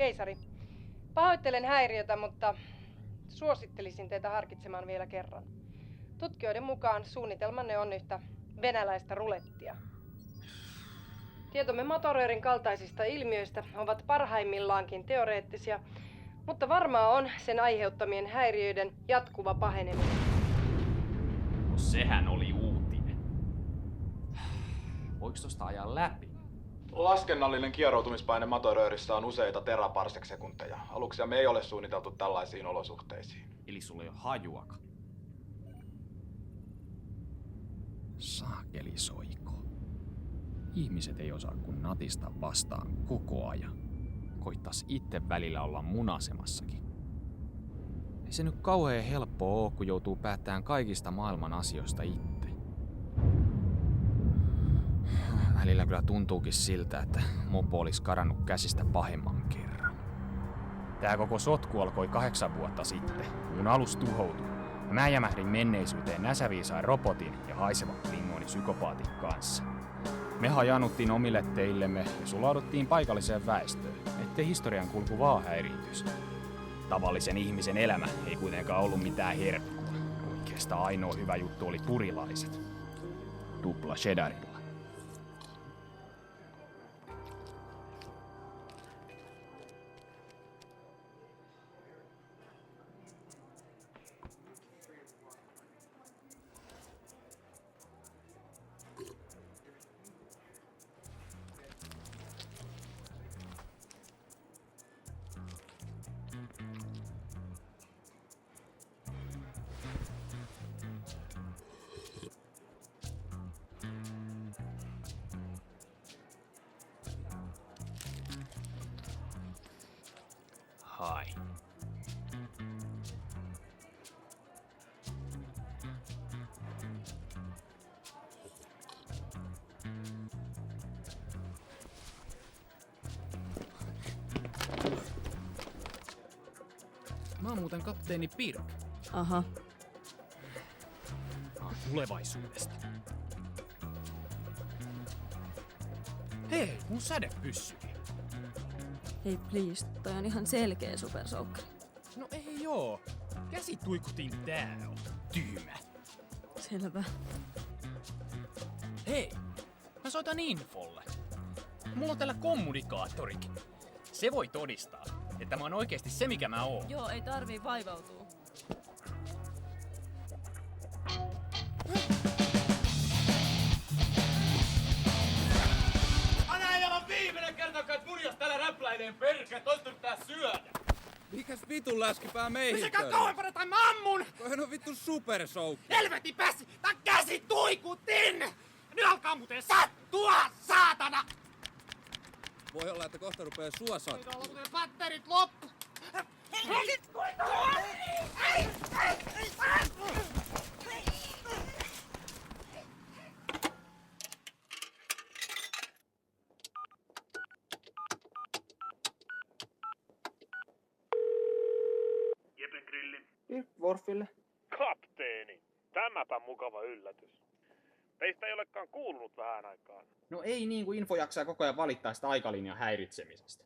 Keisari, pahoittelen häiriötä, mutta suosittelisin teitä harkitsemaan vielä kerran. Tutkijoiden mukaan suunnitelmanne on yhtä venäläistä rulettia. Tietomme Motoröörin kaltaisista ilmiöistä ovat parhaimmillaankin teoreettisia, mutta varmaa on sen aiheuttamien häiriöiden jatkuva paheneminen. No sehän oli uutinen. Voiko tosta ajaa läpi? Laskennallinen kieroutumispaine Motoröörissä on useita teraparsec-sekunteja. Aluksiamme ei ole suunniteltu tällaisiin olosuhteisiin. Eli sulla ei ole hajuakaan. Saakeli soiko. Ihmiset ei osaa kun natista vastaan koko ajan. Koittais itse välillä olla munasemassakin. Ei se nyt kauhean helppoa oo, kun joutuu päättämään kaikista maailman asioista itse. Välillä kyllä tuntuukin siltä, että mopo olisi karannut käsistä pahemman kerran. Tää koko sotku alkoi 8 vuotta sitten. Mun alus tuhoutui. Mä jämähdin menneisyyteen näsäviisaan robotin ja haisevan klingooni-psykopaatin kanssa. Me hajannuttiin omille teillemme ja sulauduttiin paikalliseen väestöön, ettei historian kulku vaan häiriintyisi. Tavallisen ihmisen elämä ei kuitenkaan ollut mitään herkkua. Oikeastaan ainoa hyvä juttu oli purilaiset. Tupla cheddarilla. Hai. Mä oon muuten kapteeni Pirk. Aha. Mä oon tulevaisuudesta. Hei, mun sädepyssykin. Hei please, toi on ihan selkeä supersoukkari. No ei joo. Käsituikutin tää on tyymä. Selvä. Hei, mä soitan infolle. Mulla on täällä kommunikaattorikin. Se voi todistaa, että mä oon oikeesti se mikä mä oon. Joo, ei tarvii vaivautua. Anna ei ole viimeinen kerta, kun munjas täällä räpläineen perkeet, toista pitää syödä! Mikäs vitun läskipää meihin? Pysykää kauempana tai mä ammun! Toihan on vittu supersoukki. Helvetin pässi! Tää käsi tuikutin! Nyt alkaa muuten sattua, saatana! Voi olla, että kohta rupee suosat. Nyt on muuten batterit loppu! Jepen grilli. Worfille. Kapteeni, tämäpä mukava yllätys. Teistä ei olekaan kuulunut vähän aikaan. No ei niin kuin info jaksaa koko ajan valittaa sitä aikalinjan häiritsemisestä.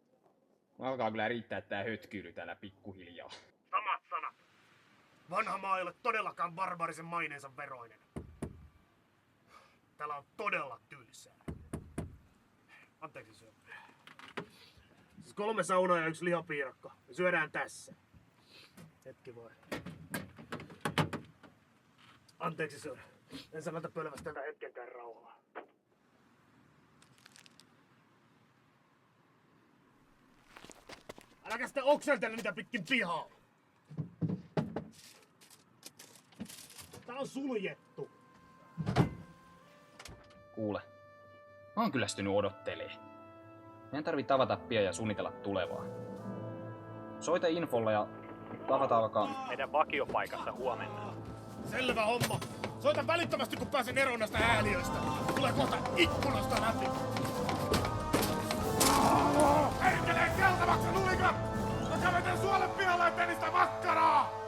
Alkaa kyllä riittää tää hötkyily täällä pikkuhiljaa. Samat sanat. Vanha maa ei ole todellakaan barbarisen maineensa veroinen. Täällä on todella tylsää. Anteeksi syö. Siis 3 saunaa ja 1 lihapiirakka. Me syödään tässä. Hetki voi. Anteeksi syö. En sanota pölvästellä hetkenkään rauhaa. Äläkä sitten okseltele niitä pitkin pihaa! Tää on suljettu! Kuule, mä oon kyllästynyt odottelee. Meidän tarvii tavata pian ja suunnitella tulevaa. Soita infolla ja tavataan alkaa meidän vakiopaikassa huomenna. Selvä homma! Soita välittömästi kun pääsen eroon näistä ääliöistä! Tulee kohta ikkunasta läpi! Perkeleen keltavaksi nulikat! Mä käveten suolen pihalle ja tenistä makkaraa!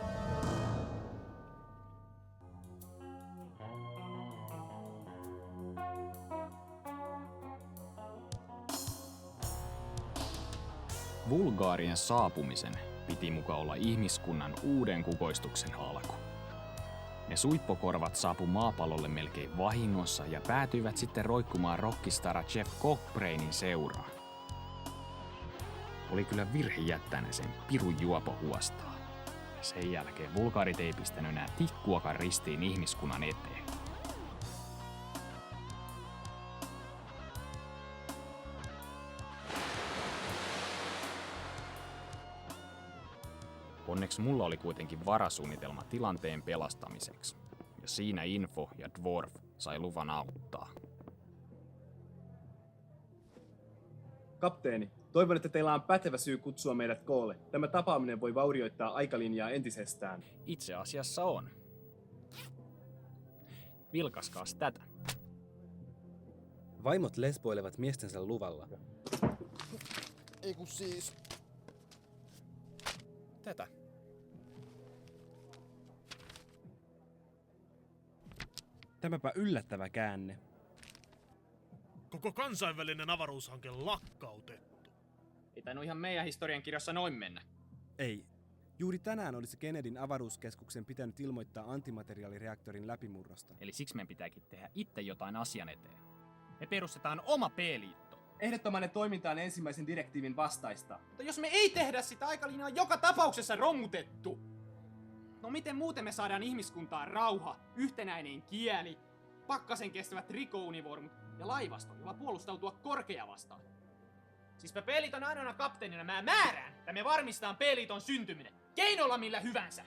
Vulgaarien saapumisen piti muka olla ihmiskunnan uuden kukoistuksen alku. Ne suippokorvat saapu maapallolle melkein vahingossa ja päätyivät sitten roikkumaan rockistara Jeff Cochranein seuraan. Oli kyllä virhe jättää ne sen pirun juopo huostaa. Sen jälkeen vulgaarit ei pistänyt enää tikkuakaan ristiin ihmiskunnan eteen. Onneksi mulla oli kuitenkin varasuunnitelma tilanteen pelastamiseksi. Ja siinä Info ja Dwarf sai luvan auttaa. Kapteeni, toivon, että teillä on pätevä syy kutsua meidät koolle. Tämä tapaaminen voi vaurioittaa aikalinjaa entisestään. Itse asiassa on. Vilkaskaas tätä. Vaimot lesboilevat miestensä luvalla. Ei kun siis. Tätä. Tämäpä yllättävä käänne. Koko kansainvälinen avaruushanke lakkautettu. Ei tainnut ihan meidän historiankirjassa noin mennä. Ei. Juuri tänään olisi Kennedyn avaruuskeskuksen pitänyt ilmoittaa antimateriaalireaktorin läpimurrosta. Eli siksi meidän pitääkin tehdä itse jotain asian eteen. Me perustetaan oma P-liitto. Ehdottomainen toiminta on ensimmäisen direktiivin vastaista. Mutta jos me ei tehdä sitä, aikalinja on joka tapauksessa romutettu. No miten muuten me saadaan ihmiskuntaan rauha, yhtenäinen kieli, pakkasen kestävät trikounivormut ja laivasto, jolla puolustautua korkea vastaan? Siis mä P-liiton ainoana kapteenina mä määrään, että me varmistetaan P-liiton syntyminen. Keinolla millä hyvänsä.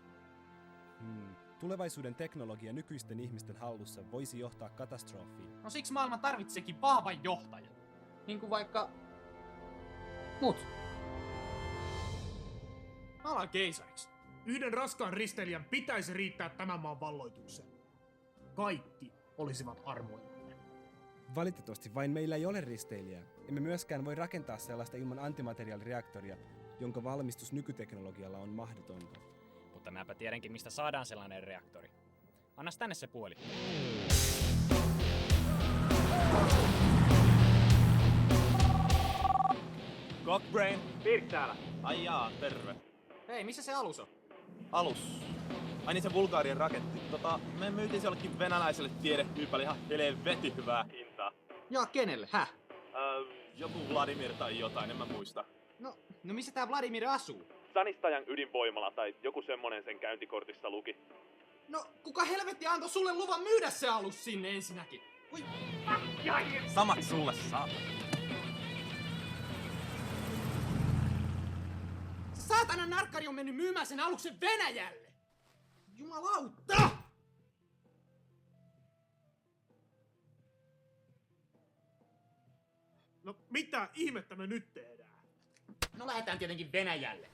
Tulevaisuuden teknologia nykyisten ihmisten hallussa voisi johtaa katastrofiin. No siksi maailma tarvitseekin vahvan johtajan. Niin kuin vaikka mut. Mä alan keisariksi. Yhden raskaan risteilijän pitäisi riittää tämän maan valloitukseen. Kaikki olisivat armoillamme. Valitettavasti vain meillä ei ole risteilijää. Emme myöskään voi rakentaa sellaista ilman antimateriaalireaktoria, jonka valmistus nykyteknologialla on mahdotonta. Mutta mäpä tiedänkin, mistä saadaan sellainen reaktori. Annas tänne se puoli. Cockbrain. Pirk täällä. Ai jaa, terve. Hei, missä se alus on? Alus. Ai niin se Bulgarian raketti. Me myytiin se jollekin venäläiselle tiedetyypälle ihan helvetin hyvää hintaa. Ja kenelle, häh? Joku Vladimir tai jotain, en mä muista. No missä tää Vladimir asuu? Sanistajan ydinvoimala tai joku semmonen sen käyntikortissa luki. No, kuka helvetti antoi sulle luvan myydä se alus sinne ensinnäkin? Ui. Samat sulle, saatana. Saatana narkkari on mennyt myymään sen aluksen Venäjälle! Jumalauta! No mitä ihmettä me nyt tehdään? No lähdetään tietenkin Venäjälle.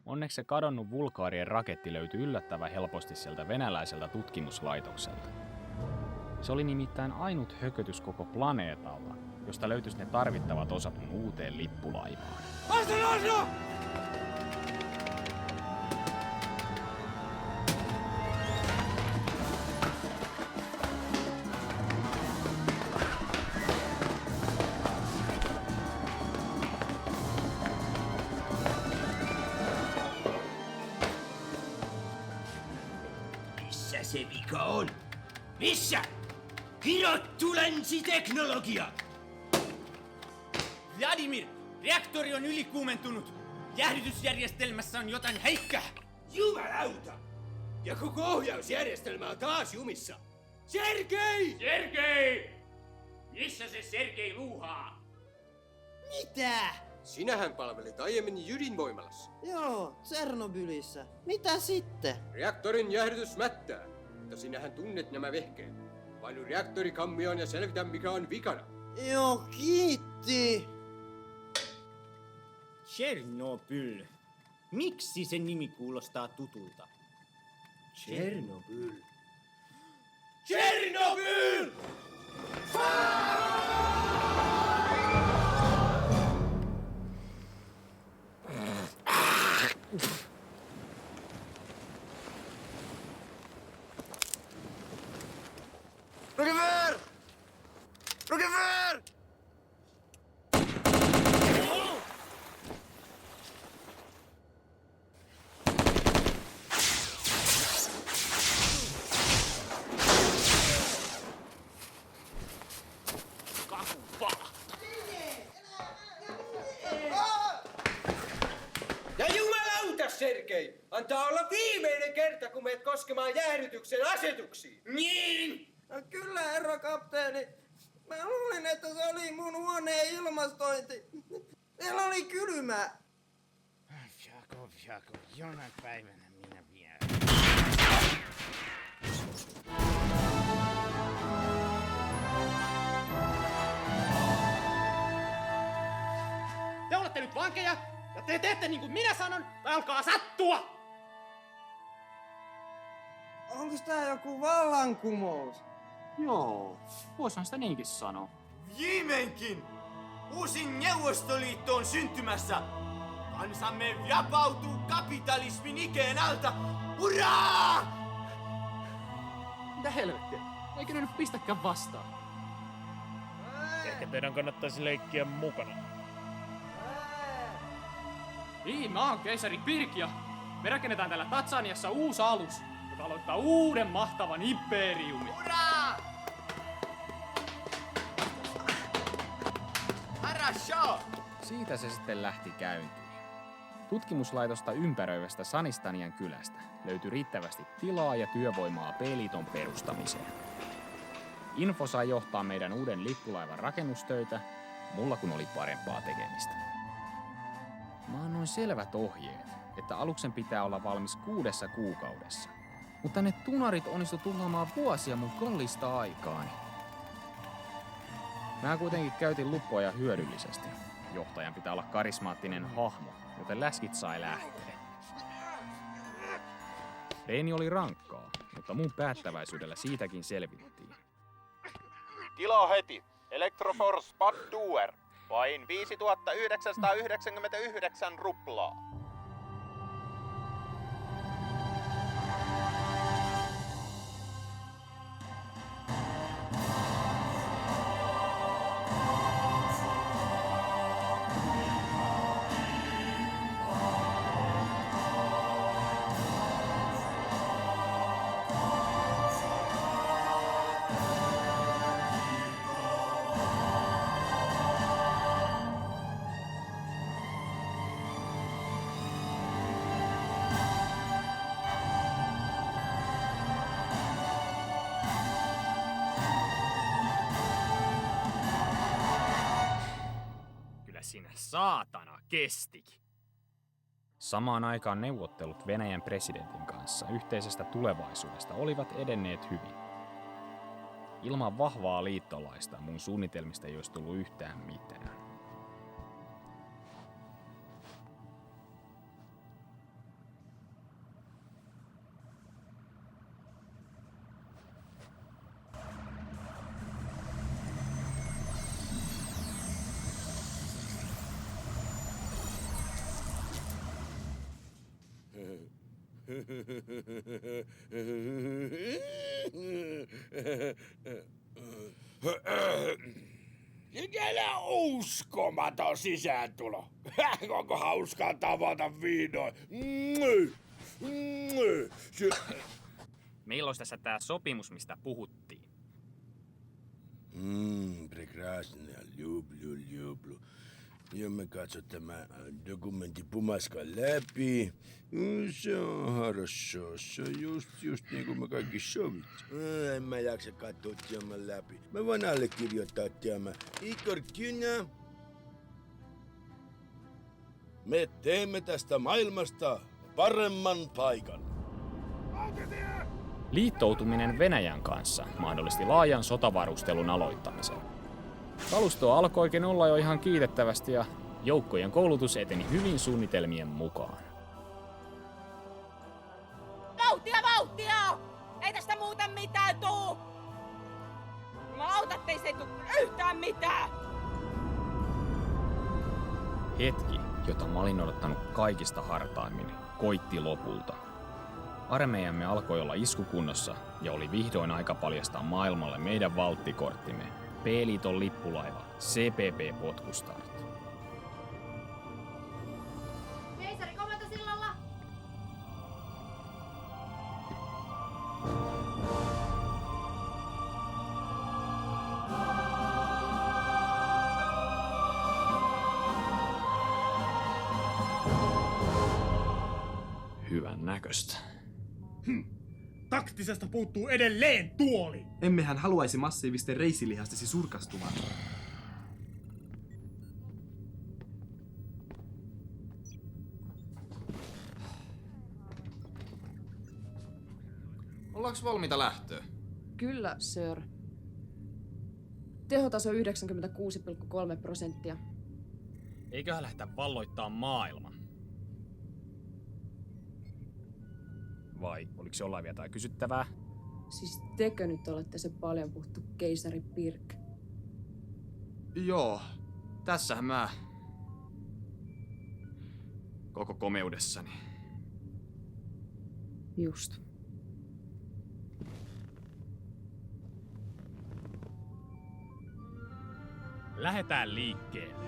Onneksi se kadonnut vulgaarien raketti löytyi yllättävän helposti sieltä venäläiseltä tutkimuslaitokselta. Se oli nimittäin ainut hökötys koko planeetalla, josta löytyisi ne tarvittavat osat mun uuteen lippulaivaan. Asno! Missä se vika on? Missä? Kirottu länsiteknologia! Vladimir, reaktori on ylikuumentunut. Jäähdytysjärjestelmässä on jotain heikkää. Jumalauta! Ja koko ohjausjärjestelmä on taas jumissa. Sergei! Sergei! Missä se Sergei luuhaa? Mitä? Sinähän palvelit aiemmin ydinvoimalassa. Joo, Tsernobylissä. Mitä sitten? Reaktorin jäähdytys mättää, mutta sinähän tunnet nämä vehkeet. Painu reaktorikammioon ja selvitä mikä on vikana. Joo, kiitti. Chernobyl. Miksi sen nimi kuulostaa tutulta? Chernobyl. Chernobyl! Rogever! Rogever! Taitaa olla viimeinen kerta, kun menet koskemaan jäähdytyksen asetuksiin. Niin! No kyllä, herra kapteeni. Mä luulin, että se oli mun huoneen ilmastointi. Siellä oli kylmää. Jakov, jonain päivänä minä vielä. Te olette nyt vankeja, ja te teette niin kuin minä sanon, tai alkaa sattua! Onko tää joku vallankumous? Joo, voisihan sitä niinkin sanoa. Viimeinkin! Uusi Neuvostoliitto on syntymässä! Kansamme vapautuu kapitalismin ikeen alta! Hurraa! Mitä helvettiä? Eikö ne nyt pistäkään vastaan? Ehkä teidän kannattaisi leikkiä mukana. Niin, mä oon keisari Pirkia. Me rakennetaan täällä Tatsaniassa uusi alus, joka aloittaa uuden mahtavan imperiumin. Hurraa! Хорошо! Siitä se sitten lähti käyntiin. Tutkimuslaitosta ympäröivästä Sanistanian kylästä löytyi riittävästi tilaa ja työvoimaa P-liiton perustamiseen. Info sai johtaa meidän uuden lippulaivan rakennustöitä, mulla kun oli parempaa tekemistä. Mä annoin selvät ohjeet, että aluksen pitää olla valmis 6 kuukaudessa. Mutta ne tunarit onnistu tuhlaamaan vuosia mun kallista aikaani. Mä kuitenkin käytin luppoja hyödyllisesti. Johtajan pitää olla karismaattinen hahmo, joten läskit sai lähteä. Reeni oli rankkaa, mutta mun päättäväisyydellä siitäkin selvittiin. Tila heti. Electroforce Bad Duer. Vain 5999 ruplaa. Sinä saatana kestikin. Samaan aikaan neuvottelut Venäjän presidentin kanssa yhteisestä tulevaisuudesta olivat edenneet hyvin. Ilman vahvaa liittolaista mun suunnitelmista ei olisi tullut yhtään mitään. Mikä uskomaton sisääntulo. Onko hauskaa tavata vihdoin? Milloin tässä tää sopimus, mistä puhuttiin? Прекрасно. Люблю. Ja me katso tämä dokumentti pumaskan läpi. Se on хорошо. Se on just niin kuin me kaikki sovittiin. En mä jaksa katsoa tämän läpi. Mä voin allekirjoittaa tämän. Igor Kynä. Me teemme tästä maailmasta paremman paikan. Liittoutuminen Venäjän kanssa mahdollisti laajan sotavarustelun aloittamisen. Kalustoa alkoikin olla jo ihan kiitettävästi ja joukkojen koulutus eteni hyvin suunnitelmien mukaan. Vauhtia! Ei tästä muuten mitään tuu! Jumalauta, ettei se tuu yhtään mitään! Hetki, jota mä olin odottanut kaikista hartaimmin, koitti lopulta. Armeijamme alkoi olla iskukunnossa ja oli vihdoin aika paljastaa maailmalle meidän valttikorttimme, P-liiton lippulaiva CPP Potkustart. Keisari komentosillalla! Hyvän Kivan näköistä. Taktisesta puuttuu edelleen tuoli! Emmehän haluaisi massiivisten reisilihastesi surkastumaan. Ollaanko valmiita lähtöä? Kyllä, sir. Tehotaso 96,3%. Eiköhän lähdetä valloittaa maailman. Vai oliko jollain vielä jotain kysyttävää? Siis tekö nyt olette se paljon puhuttu keisari Pirk? Joo, tässähän mä koko komeudessani. Just. Lähdetään liikkeelle.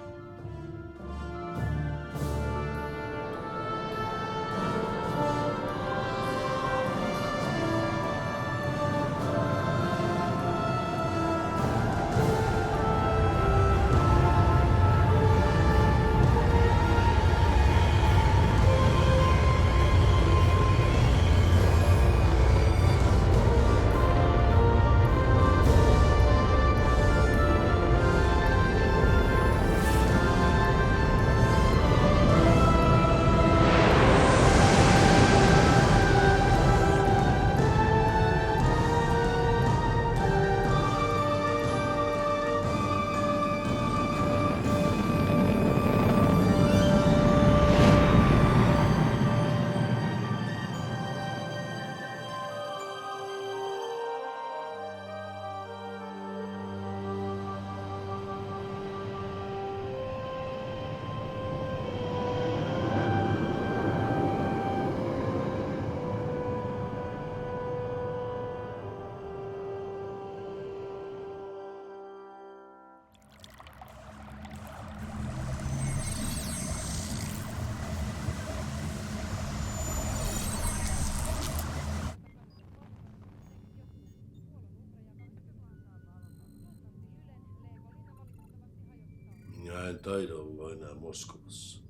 Minä en taida olla enää Moskovassa.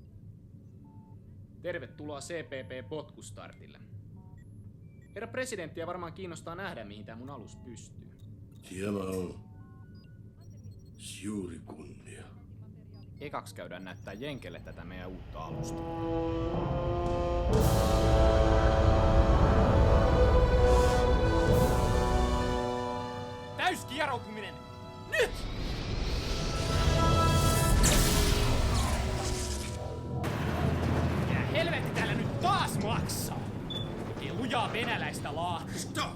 Tervetuloa CPP-potkustartille. Herra presidenttiä varmaan kiinnostaa nähdä, mihin tää mun alus pystyy. Tämä on suuri kunnia. Ekaksi käydään näyttää Jenkelle tätä meidän uutta alusta. Täyskieroutuminen! Nyt! Ja helvetti täällä nyt taas maksaa! Oikein lujaa venäläistä laahtua.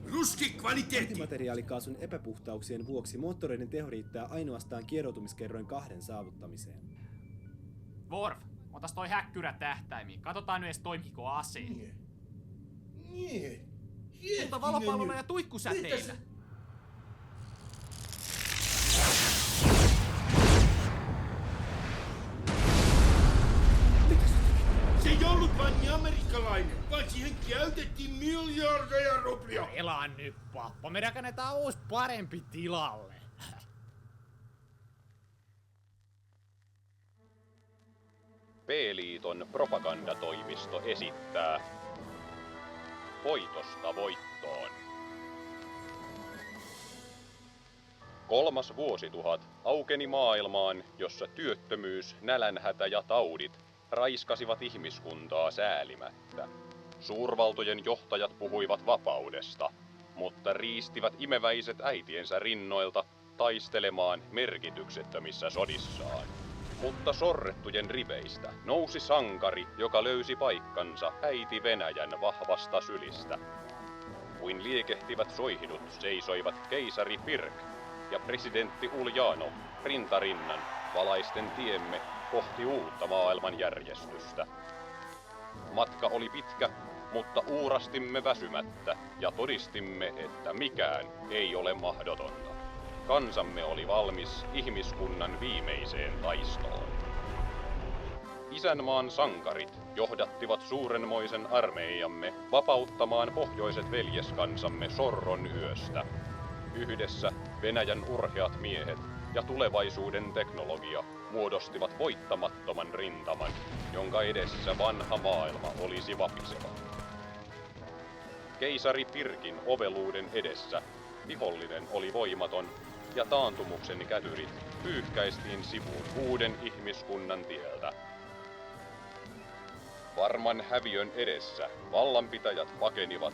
Ruski kvaliteetti! Antimateriaalikaasun epäpuhtauksien vuoksi moottoreiden teho riittää ainoastaan kieroutumiskerroin 2 saavuttamiseen. Worf, otas toi häkkyrä tähtäimiin. Katsotaan nyt edes toimiiko aseet. Mutta valopallolla ja tuikkusäteillä. Se ei ollut vain amerikkalainen, vaan siihen käytettiin miljardeja ruplia. Elaa nyt, pappa. Me rakennetaan uusi parempi tilalle. P-liiton propagandatoimisto esittää Voitosta voittoon. 3. vuosituhat aukeni maailmaan, jossa työttömyys, nälänhätä ja taudit raiskasivat ihmiskuntaa säälimättä. Suurvaltojen johtajat puhuivat vapaudesta, mutta riistivät imeväiset äitiensä rinnoilta taistelemaan merkityksettömissä sodissaan. Mutta sorrettujen riveistä nousi sankari, joka löysi paikkansa äiti Venäjän vahvasta sylistä. Kuin liekehtivät soihdut seisoivat keisari Pirk ja presidentti Uljanov rintarinnan valaisten tiemme kohti uutta maailmanjärjestystä. Matka oli pitkä, mutta uurastimme väsymättä ja todistimme, että mikään ei ole mahdotonta. Kansamme oli valmis ihmiskunnan viimeiseen taistoon. Isänmaan sankarit johdattivat suurenmoisen armeijamme vapauttamaan pohjoiset veljeskansamme sorron yöstä. Yhdessä Venäjän urheat miehet ja tulevaisuuden teknologia muodostivat voittamattoman rintaman, jonka edessä vanha maailma olisi vapiseva. Keisari Pirkin oveluuden edessä vihollinen oli voimaton ja taantumuksen kätyrit pyyhkäistiin sivuun uuden ihmiskunnan tieltä. Varman häviön edessä vallanpitäjät pakenivat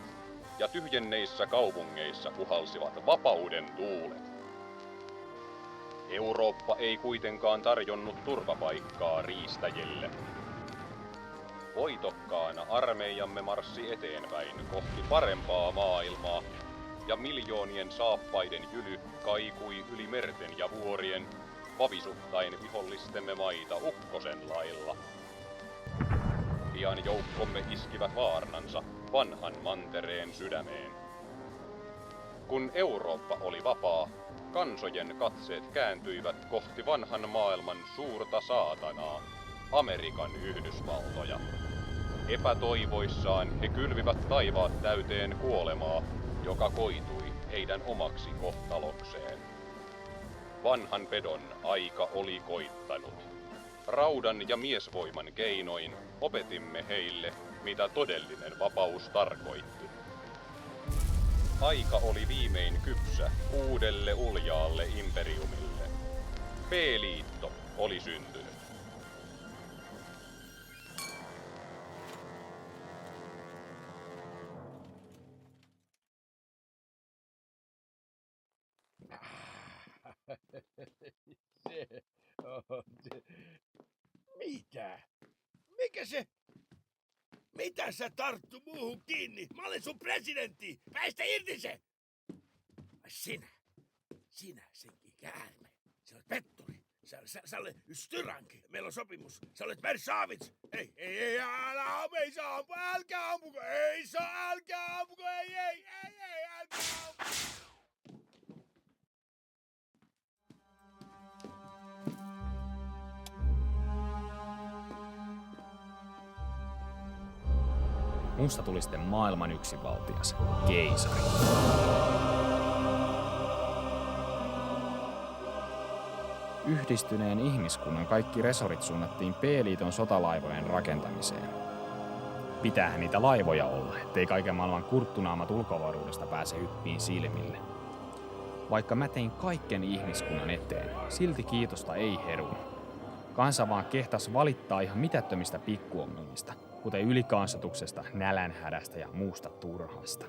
ja tyhjenneissä kaupungeissa puhalsivat vapauden tuulet. Eurooppa ei kuitenkaan tarjonnut turvapaikkaa riistäjille. Voitokkaana armeijamme marssi eteenpäin kohti parempaa maailmaa, ja miljoonien saappaiden jyly kaikui yli merten ja vuorien, vavisuttaen vihollistemme maita ukkosen lailla. Pian joukkomme iskivät vaarnansa vanhan mantereen sydämeen. Kun Eurooppa oli vapaa, kansojen katseet kääntyivät kohti vanhan maailman suurta saatanaa, Amerikan Yhdysvaltoja. Epätoivoissaan he kylvivät taivaat täyteen kuolemaa, joka koitui heidän omaksi kohtalokseen. Vanhan pedon aika oli koittanut. Raudan ja miesvoiman keinoin opetimme heille, mitä todellinen vapaus tarkoitti. Aika oli viimein kypsä uudelle uljaalle imperiumille. P-liitto oli syntynyt. Mitä? Mikä se? Mitä sä tarttu muuhun kiinni? Mä olen sun presidentti! Väistä irti se! Sinä senkin käärme. Sä olet petturi. Sä olet styranki. Meillä on sopimus. Sä olet Mersavits. Ei, älä saa ampua, älkää ampuko. Ei saa, älkää ampuko. Ei, älkää ampuko. Musta tuli sitten maailman yksinvaltias, keisari. Yhdistyneen ihmiskunnan kaikki resorit suunnattiin P-liiton sotalaivojen rakentamiseen. Pitäähän niitä laivoja olla, ettei kaiken maailman kurttunaamat ulkoavaruudesta pääse hyppiin silmille. Vaikka mä tein kaiken ihmiskunnan eteen, silti kiitosta ei herunut. Kansa vaan kehtas valittaa ihan mitättömistä pikkuongelmista, kuten ylikansotuksesta, nälänhädästä ja muusta turhasta.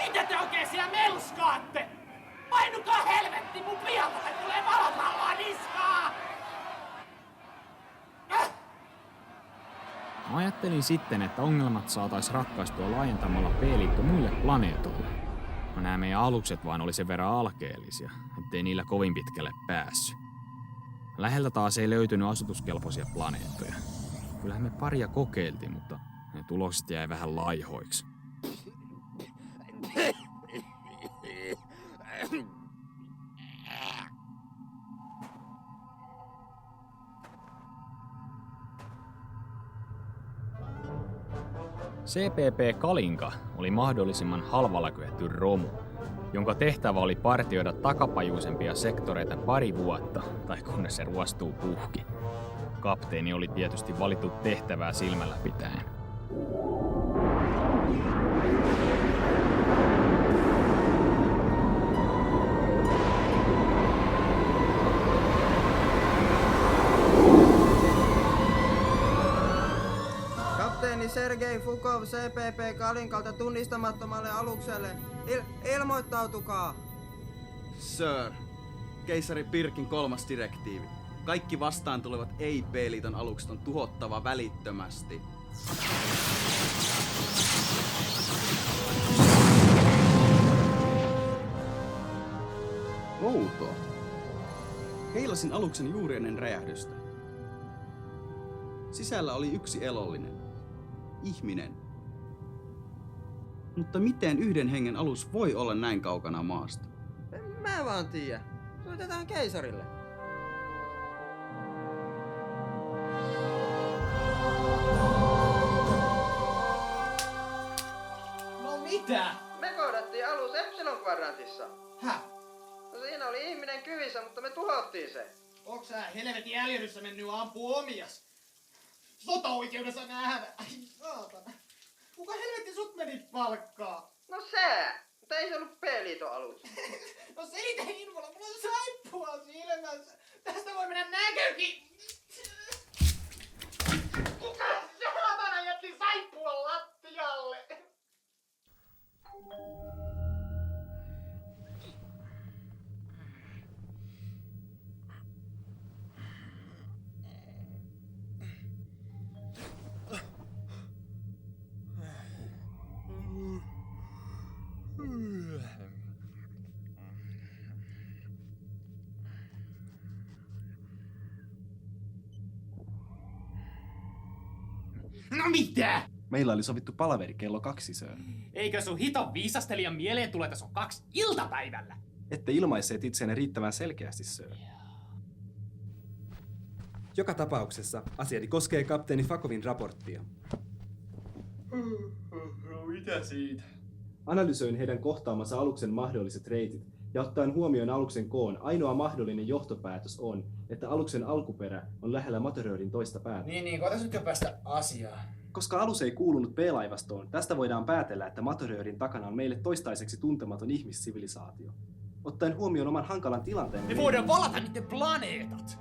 Mitä te oikein siellä melskaatte? Painukaa helvetti, mun pihalle tulee valopalloa niskaa! Mä ajattelin sitten, että ongelmat saatais ratkaistua laajentamalla P-liitto muille planeetoille. No nämä meidän alukset vaan oli sen verran alkeellisia, ettei niillä kovin pitkälle päässyt. Läheltä taas ei löytynyt asutuskelpoisia planeettoja. Kyllähän me paria kokeiltiin, mutta ne tulokset jäi vähän laihoiksi. CPP Kalinka oli mahdollisimman halvalla kyetty romu, jonka tehtävä oli partioida takapajuisempia sektoreita pari vuotta, tai kunnes se ruostuu puhki. Kapteeni oli tietysti valittu tehtävää silmällä pitäen. Kapteeni Sergei Fukov CPP Kalinkalta tunnistamattomalle alukselle. Ilmoittautukaa! Sir, keisari Pirkin 3. direktiivi. Kaikki vastaan tulevat ei-P-liiton alukset on tuhottava välittömästi. Outoa. Heilasin aluksen juuri ennen räjähdystä. Sisällä oli yksi elollinen. Ihminen. Mutta miten yhden hengen alus voi olla näin kaukana maasta? Mä vaan tiedä. Soitetaan keisarille. Mitä? Me koodattiin alus Epsilon-kvadrantissa. Häh? No siinä oli ihminen kyvissä, mutta me tuhottiin se. Onks sä helvetin äljyryssä mennyt ampuu omias? Sota-oikeudessa nähdä. Ai saatana. Kuka helvetti sut meni palkkaa? No sä! Mutta ei se ollut P-liiton alus. No selitä infolla, mulla on saippua silmässä. Tästä voi mennä näkökin. Kuka saatana jätti saippua lattialle? No mitä? Meillä oli sovittu palaveri kello 2, sir. Eikö sun hiton viisastelijan mieleen tule, että se on 2 iltapäivällä? Ette ilmaisseet itseänne riittävän selkeästi, sir. Joka tapauksessa asiani koskee kapteeni Fakovin raporttia. No mitä siitä? Analysoin heidän kohtaamansa aluksen mahdolliset reitit, ja ottaen huomioon aluksen koon, ainoa mahdollinen johtopäätös on, että aluksen alkuperä on lähellä Matoröörin toista päätä. Niin, koetaisikö päästä asiaan? Koska alus ei kuulunut P-laivastoon, tästä voidaan päätellä, että Matoröörin takana on meille toistaiseksi tuntematon ihmissivilisaatio. Ottaen huomioon oman hankalan tilanteen... Me voidaan valata niiden planeetat!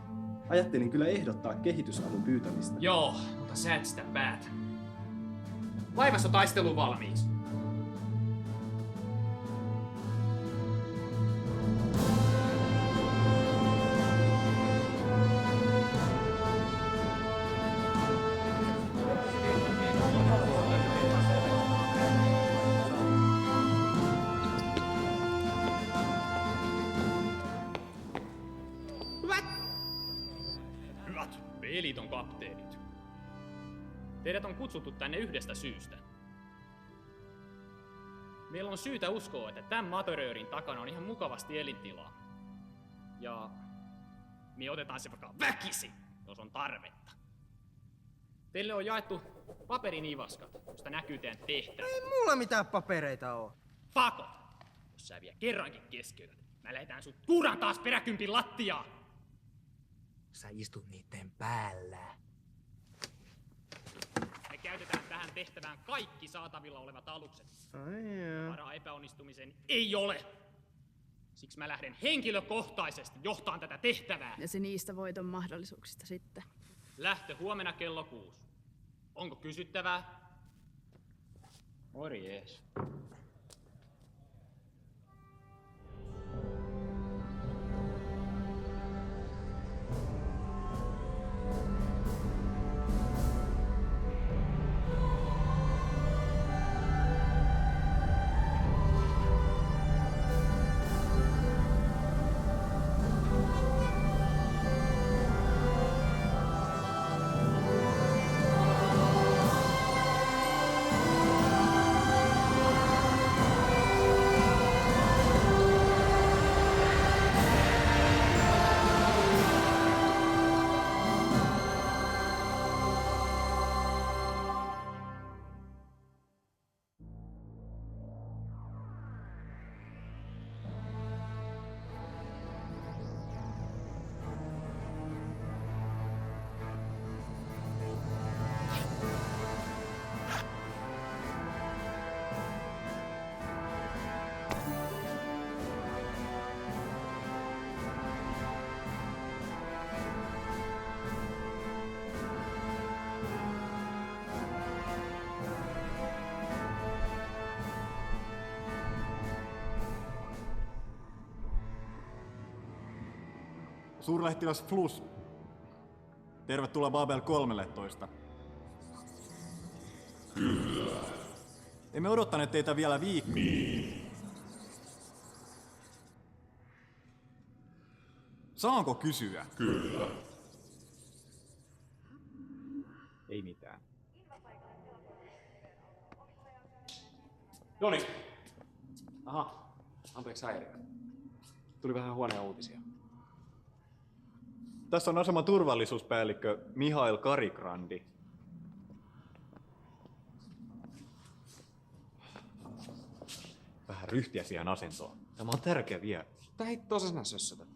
Ajattelin kyllä ehdottaa kehitysavun pyytämistä. Joo, mutta sä et sitä päätä. Laivassa taistelu valmiiksi. P-liiton kapteenit. Teidät on kutsuttu tänne yhdestä syystä. Meillä on syytä uskoa, että tämän Matoröörin takana on ihan mukavasti elintilaa. Ja me otetaan se vaikka väkisin, jos on tarvetta. Teille on jaettu paperinivaskat, josta näkyy teidän tehtävä. Ei mulla mitään papereita oo. Fakot! Jos sä vielä kerrankin keskeytät, mä lähetään sut tuuran taas peräkympin lattiaan! Sä istut niitten päällä. Me käytetään tähän tehtävään kaikki saatavilla olevat alukset. Varaa epäonnistumisen ei ole. Siksi mä lähden henkilökohtaisesti johtaan tätä tehtävää. Ja se niistä voiton mahdollisuuksista sitten. Lähtö huomenna kello 6. Onko kysyttävää? Morjes. Suurlähettiläs Flus. Tervetuloa Babel 13. Kyllä. Emme odottaneet teitä vielä viikkoa. Niin. Saanko kysyä? Kyllä. Ei mitään. Joni! Aha, anteeksi häiriö. Tuli vähän huoneen uutisia. Tässä on aseman turvallisuuspäällikkö Mihail Karikrandi. ryhtiä siihen asentoon. Tämä on tärkeä vieras. Mitä hittoa sä sinä sössötät?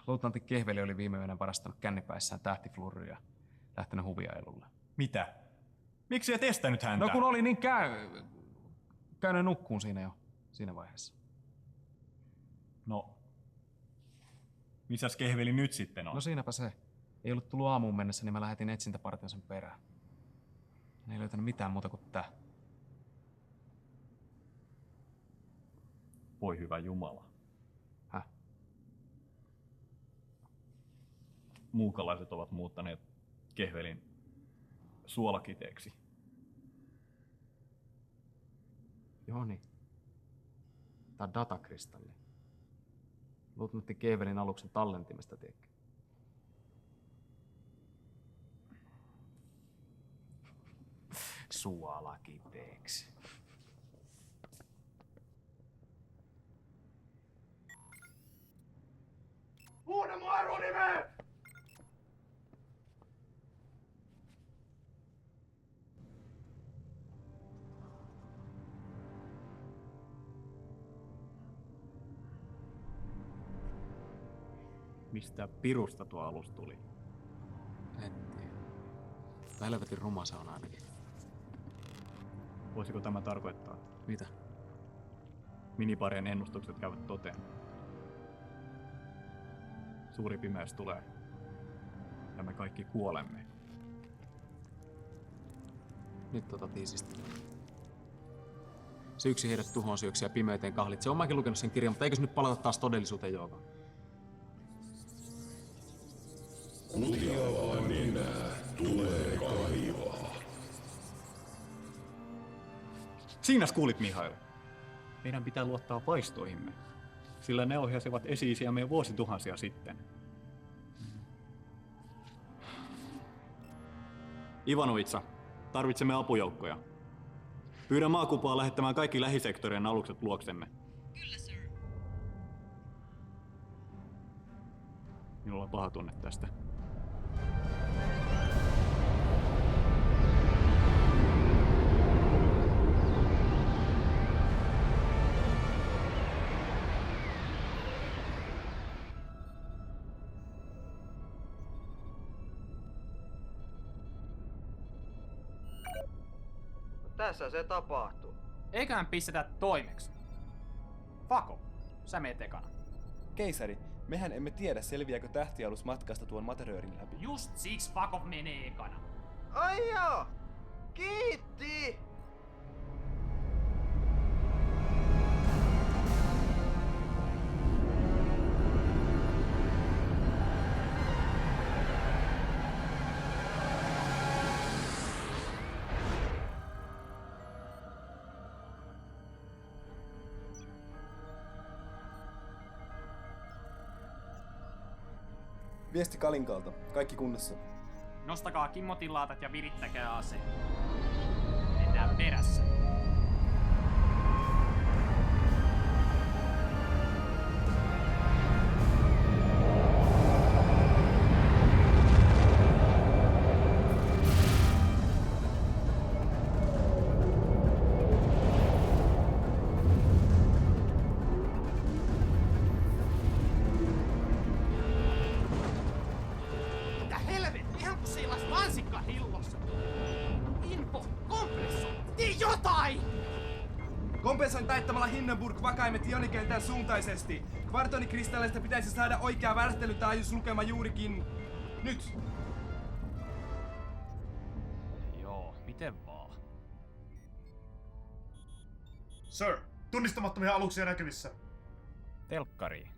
Luutnantti Kehveli oli viime yönä varastanut kännipäissään tähtifluoria ja lähtenyt huviailulle. Mitä? Miksi et estänyt häntä? No kun oli niin käynyt nukkuun siinä vaiheessa. No, missäs Kehveli nyt sitten on? No siinäpä se. Ei ollut tullut aamuun mennessä, niin mä lähetin etsintäpartion sen perään. Ne ei löytänyt mitään muuta kuin tää. Voi hyvä Jumala. Häh? Muukalaiset ovat muuttaneet Kehvelin suolakiteeksi. Joo niin. Tää on datakristalli. Luutnantti Kehvelin aluksen tallentimesta, tiedätkö? Suolakiteeksi. Huuda mun arvonimeä! Mistä pirusta tuo alus tuli? En tiedä. Helvetin ruma se on ainakin. Voisiko tämä tarkoittaa? Mitä? Miniparien ennustukset käyvät toteen. Suuri pimeys tulee. Ja me kaikki kuolemme. Nyt tiisistä. Se yksi heidät tuhon syöksi ja pimeyteen kahlit. Se on mäkin lukenut sen kirjan, mutta eikös nyt palata taas todellisuuteen, Jouko? Kutiavaa nenää tulee kaivaa. Siinäs kuulit, Mihail. Meidän pitää luottaa vaistoihimme, sillä ne ohjasivat esi-isiämme vuosituhansia sitten. Ivanovitsa, tarvitsemme apujoukkoja. Pyydän maakupaa lähettämään kaikki lähisektorien alukset luoksemme. Kyllä, sir. Minulla on paha tunne tästä. Tässä se tapahtuu. Eiköhän pistetä toimeksi. Fako, sä meet ekana. Keisari, mehän emme tiedä selviääkö tähtialus matkasta tuon materiaalin läpi. Just siksi Fakov menee ekana. Ai joo! Kiitti! Viesti Kalinkalta. Kaikki kunnossa. Nostakaa kimmotilaatat ja virittäkää aseen. Mennään perässä. Kompensoin taittamalla Hindenburg-vakaimet ionikentän suuntaisesti. Kvartonikristalleista pitäisi saada oikea värähtelytaajuuslukema juurikin nyt. Joo, miten vaan. Sir, tunnistamattomia aluksia näkyvissä. Telkkariin.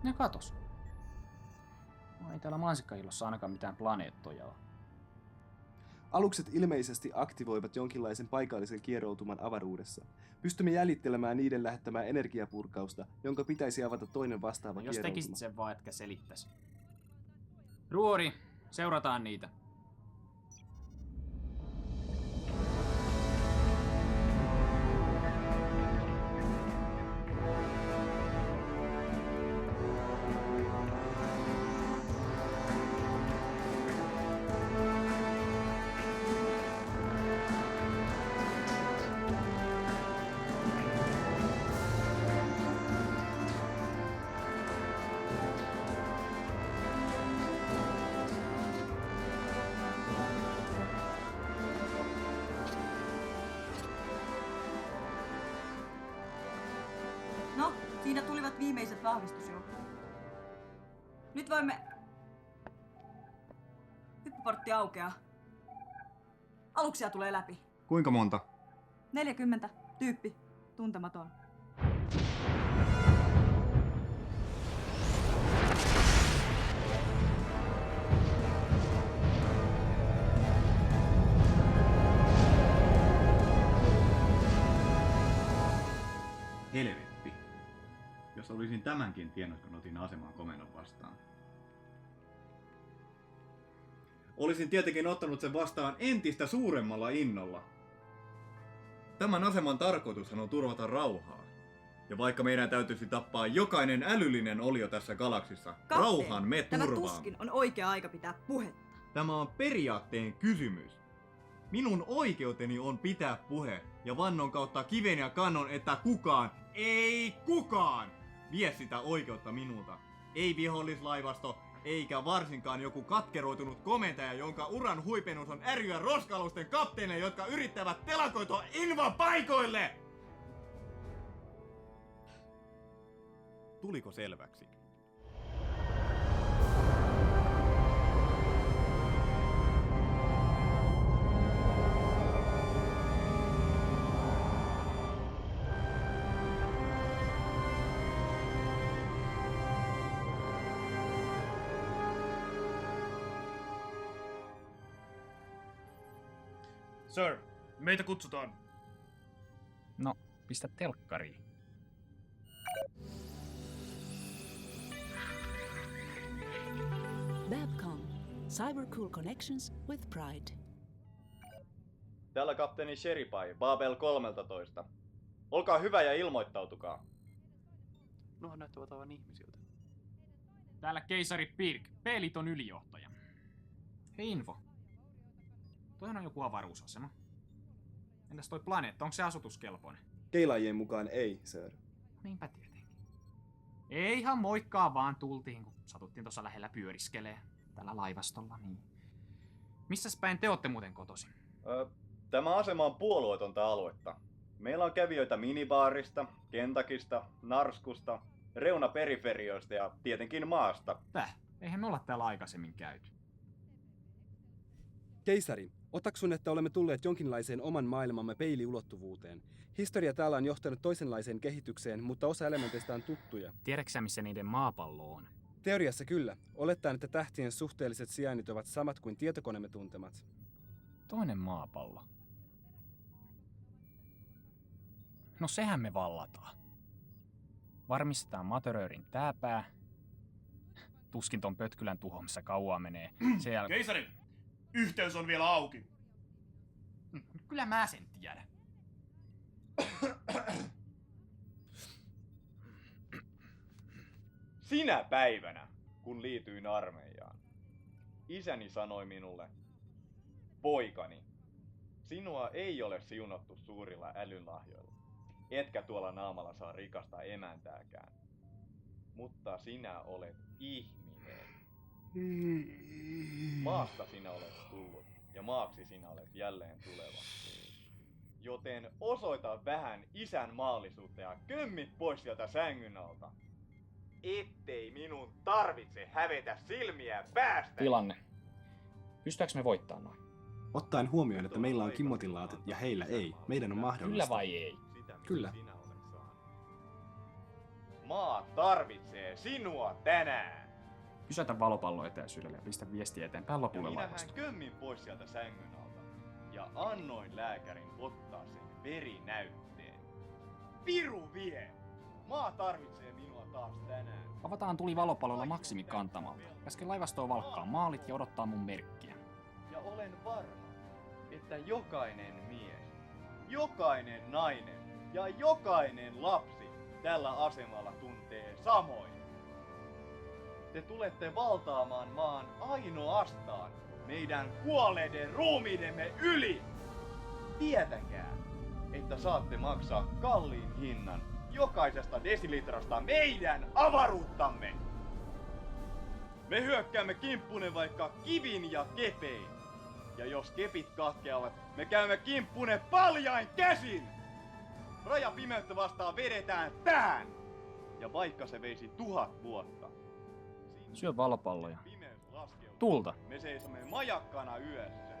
Ja katos. Ei täällä mansikkahillossa ainakaan mitään planeettoja ole. Alukset ilmeisesti aktivoivat jonkinlaisen paikallisen kieroutuman avaruudessa. Pystymme jäljittelemään niiden lähettämää energiapurkausta, jonka pitäisi avata toinen vastaava Jos kieroutuma. tekisit sen vaan, etkä selittäisi. Ruori, seurataan niitä. Siinä tulivat viimeiset vahvistusjoukot. Nyt voimme... Hyppyportti aukeaa. Aluksia tulee läpi. Kuinka monta? 40. Tyyppi. Tuntematon. Helvetti. Jos olisin tämänkin tiennyt, kun otin aseman komennon vastaan. Olisin tietenkin ottanut sen vastaan entistä suuremmalla innolla. Tämän aseman tarkoitushan on turvata rauhaa. Ja vaikka meidän täytyisi tappaa jokainen älyllinen olio tässä galaksissa, rauhan me turvaamme. Tämä tuskin on oikea aika pitää puhetta. Tämä on periaatteen kysymys. Minun oikeuteni on pitää puhe, ja vannon kautta kiven ja kannon, että kukaan, ei kukaan, vie sitä oikeutta minulta. Ei vihollislaivasto, eikä varsinkaan joku katkeroitunut komentaja, jonka uran huipennus on ärjyä roskalusten kapteeneja, jotka yrittävät telakoitua invapaikoille! Tuliko selväksi? Sir, meitä kutsutaan. No, pistä telkkariin. Babcom. Cybercool connections with pride. Täällä kapteeni Sheripai, Babel 13. Olkaa hyvä ja ilmoittautukaa. Nuohan näyttävät aivan ihmisiltä. Täällä keisari Pirk, P-liiton ylijohtaja. Hei Info. Toihan on joku avaruusasema. Entäs toi planeetta, onko se asutuskelpoinen? Keilaajien mukaan ei, sir. Niinpä tietenkin. Ei ihan moikkaa vaan tultiin, kun satuttiin tuossa lähellä pyöriskelee. Tällä laivastolla, niin. Missäs päin te ootte muuten kotoisin? Tämä asema on puolueetonta aluetta. Meillä on kävijöitä minibaarista, Kentakista, Narskusta, reunaperiferioista ja tietenkin maasta. Eihän me olla täällä aikaisemmin käyty. Keisari, otaksun, että olemme tulleet jonkinlaiseen oman maailmamme peiliulottuvuuteen. Historia täällä on johtanut toisenlaiseen kehitykseen, mutta osa elementeistä on tuttuja. Tiedätkö missä niiden maapallo on? Teoriassa kyllä. Olettaen, että tähtien suhteelliset sijainnit ovat samat kuin tietokoneemme tuntemat. Toinen maapallo. No sehän me vallataan. Varmistetaan Matöröörin tääpää. Tuskin ton pötkylän tuhoamassa kauaa menee. Keisari! Yhteys on vielä auki. Kyllä mä sen tiedän. Sinä päivänä, kun liityin armeijaan, isäni sanoi minulle, poikani, sinua ei ole siunattu suurilla älynlahjoilla, etkä tuolla naamalla saa rikasta emäntääkään, mutta sinä olet ihminen. Maasta sinä olet tullut ja maaksi sinä olet jälleen tuleva. Joten osoita vähän isän maallisuutta ja kömmit pois sieltä sängyn alta. Ettei minun tarvitse hävetä silmiä päästä. Tilanne. Pystytäänkö me voittaa noin? Ottaen huomioon, että meillä on kimmotilaatit ja heillä ei, meidän on mahdollista. Kyllä vai ei? Kyllä. Maa tarvitsee sinua tänään. Pysäytä valopallo etäisyydelle ja pistä viestiä eteenpäin lopulle laivasta. Minähän kömmin pois sieltä sängyn alta ja annoin lääkärin ottaa sen verinäytteen. Piru vie! Maa tarvitsee minua taas tänään. Avataan tuli valopallolla Maksimi kantamalta. Käsken laivastoon valkkaa maalit ja odottaa mun merkkiä. Ja olen varma, että jokainen mies, jokainen nainen ja jokainen lapsi tällä asemalla tuntee samoin. Te tulette valtaamaan maan ainoastaan meidän kuolleiden ruumiidemme yli. Tietäkää, että saatte maksaa kalliin hinnan jokaisesta desilitrasta meidän avaruuttamme. Me hyökkäämme kimppunen vaikka kivin ja kepein. Ja jos kepit katkeavat, me käymme kimppunen paljain käsin. Rajapimeyttä vastaan vedetään tähän. Ja vaikka se veisi 1000 vuotta. Syö valopalloja. Pimeys laskeutuu. Tulta. Me seisomme majakkana yössä.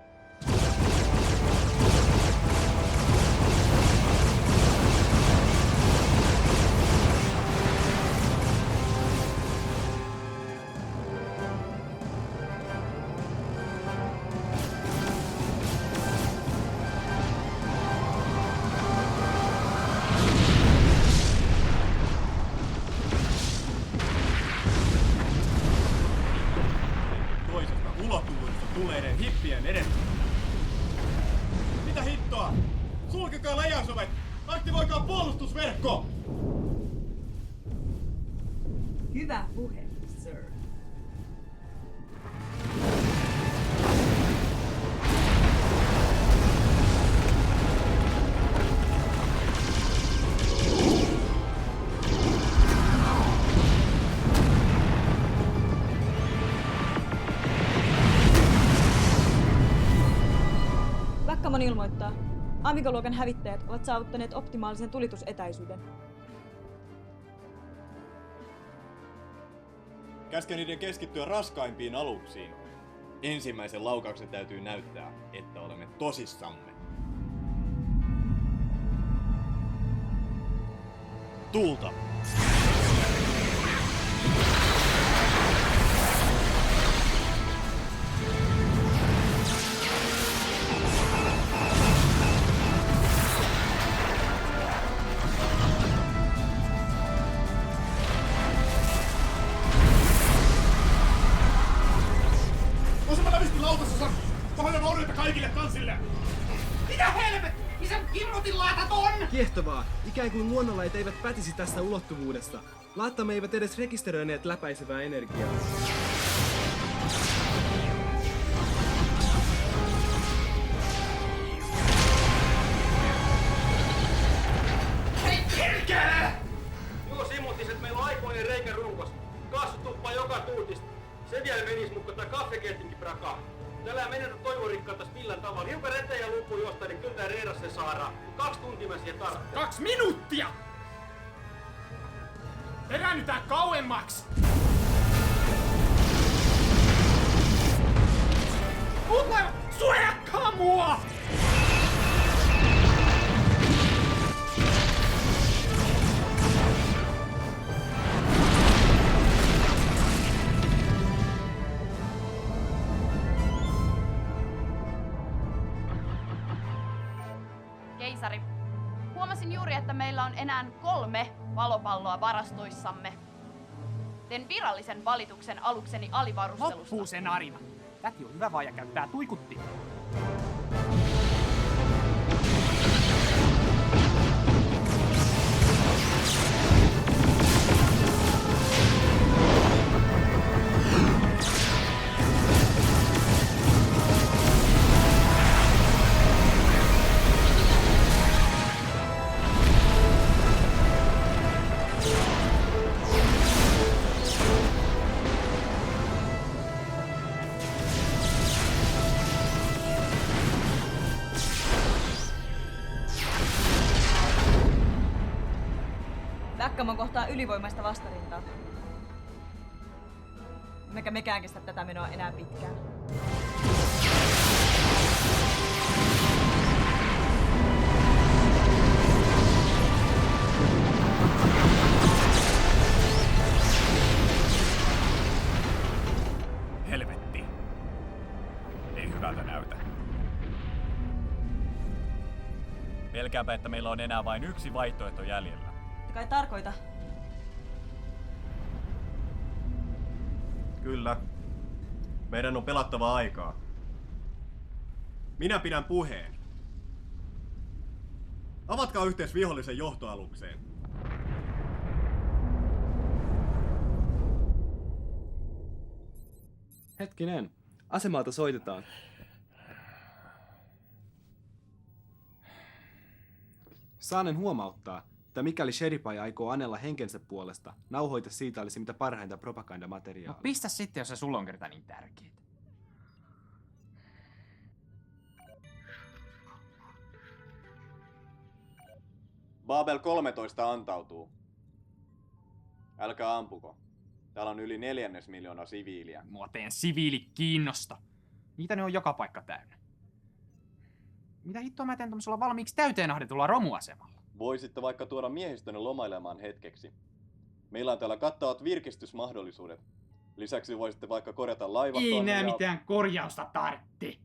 Ulottuvuudesta tulleiden hippien edessä. Mitä hittoa? Sulkekaa läjäsovet! Aktivoikaa puolustusverkko! Hyvä puhe, sir. Vakkamon ilmoittaa. Amiga-luokan hävittäjät ovat saavuttaneet optimaalisen tulitusetäisyyden. Käske niiden keskittyä raskaimpiin aluksiin. Ensimmäisen laukauksen täytyy näyttää, että olemme tosissamme. Tulta! Osuma lävisti lautasessa! Pahoja vaurioita kaikille kansille! Mitä helvetti? Missä himmotin laatat on? Kiehtovaa! Ikään kuin luonnonlait eivät pätisi tästä ulottuvuudesta. Laattamme eivät edes rekisteröineet läpäisevää energiaa. Hei, perkele! Joo, simuttiset, meillä on aikoinen reikä runkossa. Kaasu tuppaa joka tuutista. Se vielä menis, mutta tää kaffekettinkin prakaa. Tällä menetä toivorikkaata millään tavalla. Hiukan eteen ja lupu juosta, niin kyllä tää reidas se saadaan. 2 tuntia mä siihen tarvitsen. 2 minuuttia! Peräännytään kauemmaksi! Muut laivat, suojakkaa mua! Keisari, huomasin juuri, että meillä on enää 3 valopalloa varastoissamme. Teen virallisen valituksen alukseni alivarustelusta. Loppuu se narina. Täti on hyvä vaaja käyttää tuikuttimia. Vakkamon kohtaa ylivoimaista vastarintaa. Emmekä mekään kestä tätä menoa enää pitkään. Helvetti. Ei hyvältä näytä. Pelkäänpä, että meillä on enää vain yksi vaihtoehto jäljellä. Kai tarkoita. Kyllä. Meidän on pelattava aikaa. Minä pidän puheen. Avatkaa yhteys vihollisen johtoalukseen. Hetkinen. Asemalta soitetaan. Saanen huomauttaa, että mikäli Sheripai aikoo anella henkensä puolesta, nauhoite siitä olisi mitä parhainta propagandamateriaalia. No pistä sitten, jos se sulla on kerta niin tärkeet. Babel 13 antautuu. Älkää ampuko. Täällä on yli 400 000 siviiliä. Mua teidän siviilit kiinnosta. Niitä ne on joka paikka täynnä. Mitä hittoa mä teen tommosella valmiiksi täyteen ahdetulla romuasemalla? Voisitte vaikka tuoda miehistönne lomailemaan hetkeksi. Meillä on täällä kattavat virkistysmahdollisuudet. Lisäksi voisitte vaikka korjata laivaston. Ei nää mitään korjausta tartti.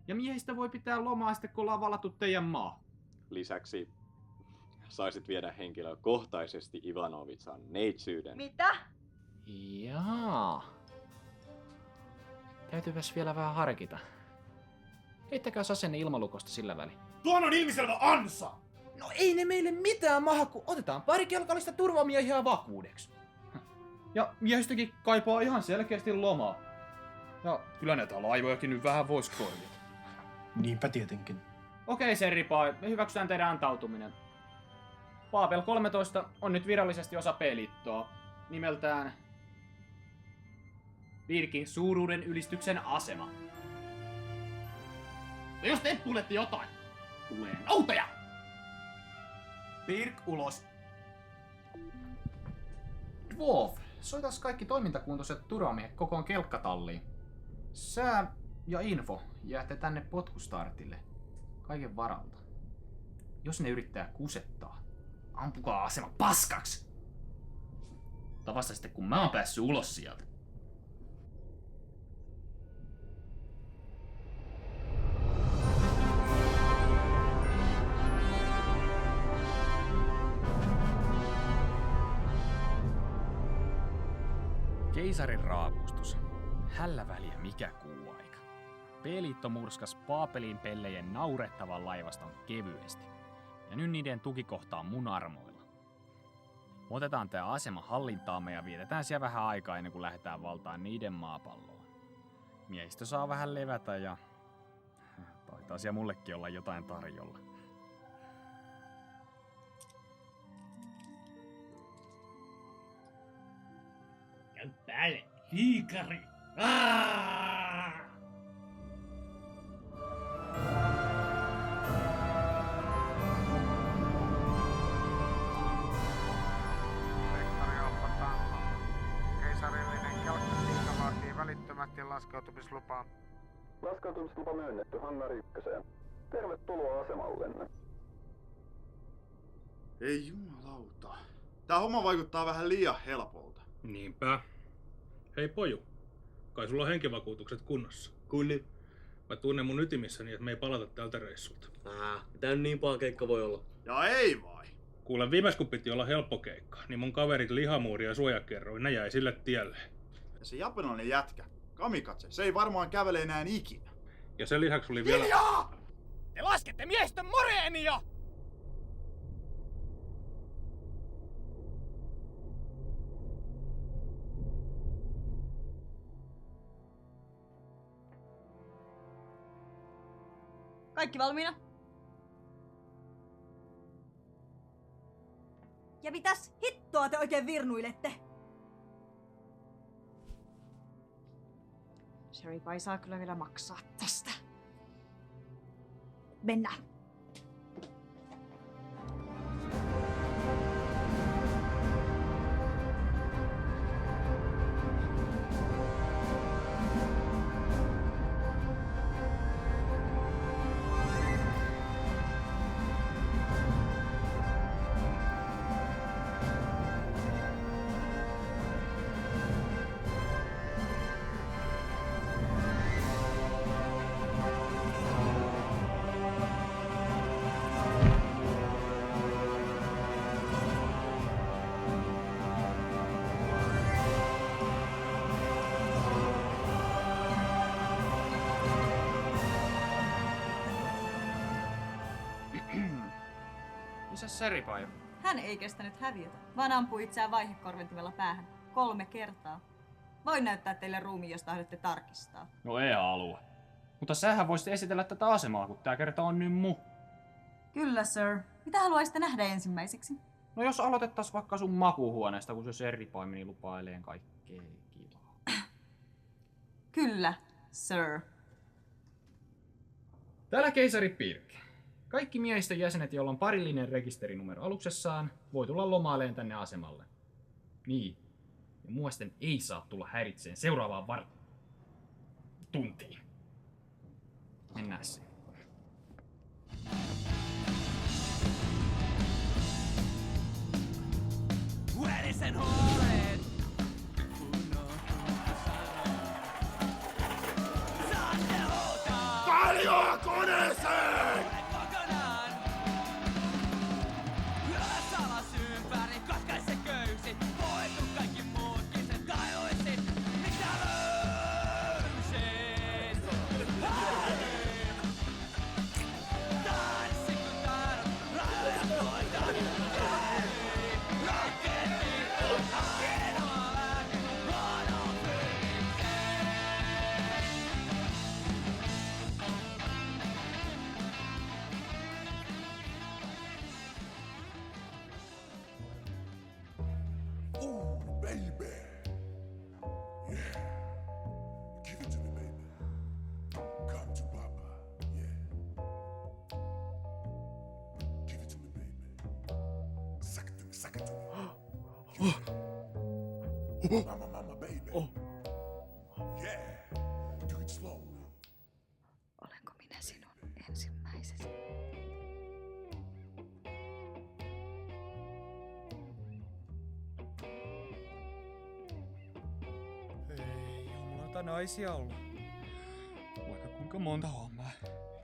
Ja miehistä voi pitää lomaa sitten, kun ollaan valattu teidän maa. Lisäksi saisit viedä henkilökohtaisesti Ivanovitsan neitsyyden. Mitä? Jaa. Täytyypäs vielä vähän harkita. Heittäkää asenne ilmalukosta sillä väliin. Tuon on ilmiselvä ansa! No ei ne meille mitään maha, kun otetaan pari kelkallista turvamiehiä vakuudeksi. Ja miehistökin kaipaa ihan selkeästi lomaa. Ja kyllä näitä laivojakin nyt vähän vois korjata. Niinpä tietenkin. Okei, Serripai, me hyväksytään teidän antautuminen. Paapel 13 on nyt virallisesti osa P-liittoa. Nimeltään Virkin suuruuden ylistyksen asema. Ja jos te kuulette jotain, tulee noutoja! Pirk ulos. Dwarf, soitas kaikki toimintakuntoiset turvamiehet kokoon kelkkatalliin. Sää ja info jäätte tänne potkustartille. Kaiken varalta. Jos ne yrittää kusettaa, ampukaa asema paskaksi! Tai vasta sitten kun mä oon päässyt ulos sieltä. Keisarin raapustus. Hällä väliä mikä kuuaika. P-liitto murskas Paapelin pellejen naurettavan laivaston kevyesti. Ja nyt niiden tukikohta on mun armoilla. Otetaan tää asema hallintaamme ja vietetään siellä vähän aikaa ennen kuin lähdetään valtaan niiden maapalloa. Miehistö saa vähän levätä ja taitaa siellä mullekin olla jotain tarjolla. Ja päälle liikari! Keisarillinen kelkkaliiga vaatii välittömästi laskeutumislupaa. Laskeutumislupa myönnetty Hangari 1. Tervetuloa asemallenne. Ei jumalauta. Tää homma vaikuttaa vähän liian helpolta. Niinpä. Hei poju, kai sulla on henkivakuutukset kunnossa? Kunni. Mä tunnen mun ytimissäni, että me ei palata tältä reissulta. Mitä niin paha keikka voi olla? Ja ei vai? Kuule, viimeis kun piti olla helppo keikka, niin mun kaverit Lihamuuri ja Suojakerroin, ne jäi sille tielle. Ja se japanilainen jätkä, Kamikatse, se ei varmaan kävele enää ikinä. Ja sen lisäksi oli vielä... Hiljaa! Te laskette miehistön moreenia! Kaikki valmiina? Ja mitäs hittoa te oikein virnuilette? Sherry saa kyllä vielä maksaa tästä. Mennään. Misäs Seripaio? Hän ei kestänyt häviötä, vaan ampui itseään vaihekorventimella päähän 3 kertaa. Voin näyttää teille ruumiin, jos tahdotte tarkistaa. No ei halua. Mutta sähän voisit esitellä tätä asemaa, kun tää kerta on nyt mu. Kyllä, sir. Mitä haluaisitte nähdä ensimmäiseksi? No jos aloitettais vaikka sun makuuhuoneesta, kun se Seripaimeni lupailee kaikkea kivaa. Kyllä, sir. Täällä keisari Pirk. Kaikki miehistön jäsenet, joilla on parillinen rekisterinumero aluksessaan, voi tulla lomaileen tänne asemalle. Niin. Ja muisten ei saa tulla häiritseen seuraavaan tuntiin. Mennään se. Verisen huoleen. Saatte huutaa. Kaljoa koneeseen! Kokonaan. Ylös alas ympäri, katkaise köysi. Voitu kaikki muutkin sen tajuisin. Mitä löysin? Tanssi kun taidot, rajoja koitaan. Ooh, baby. Yeah. Give it to me, baby. Come to Papa. Yeah. Give it to me, baby. Suck it to me, suck it to me. Mama, baby. Yeah. Do it slow. Olenko minä sinun ensimmäisesi? Ei jumalata naisia ollut. Vaikka kuinka monta hommaa.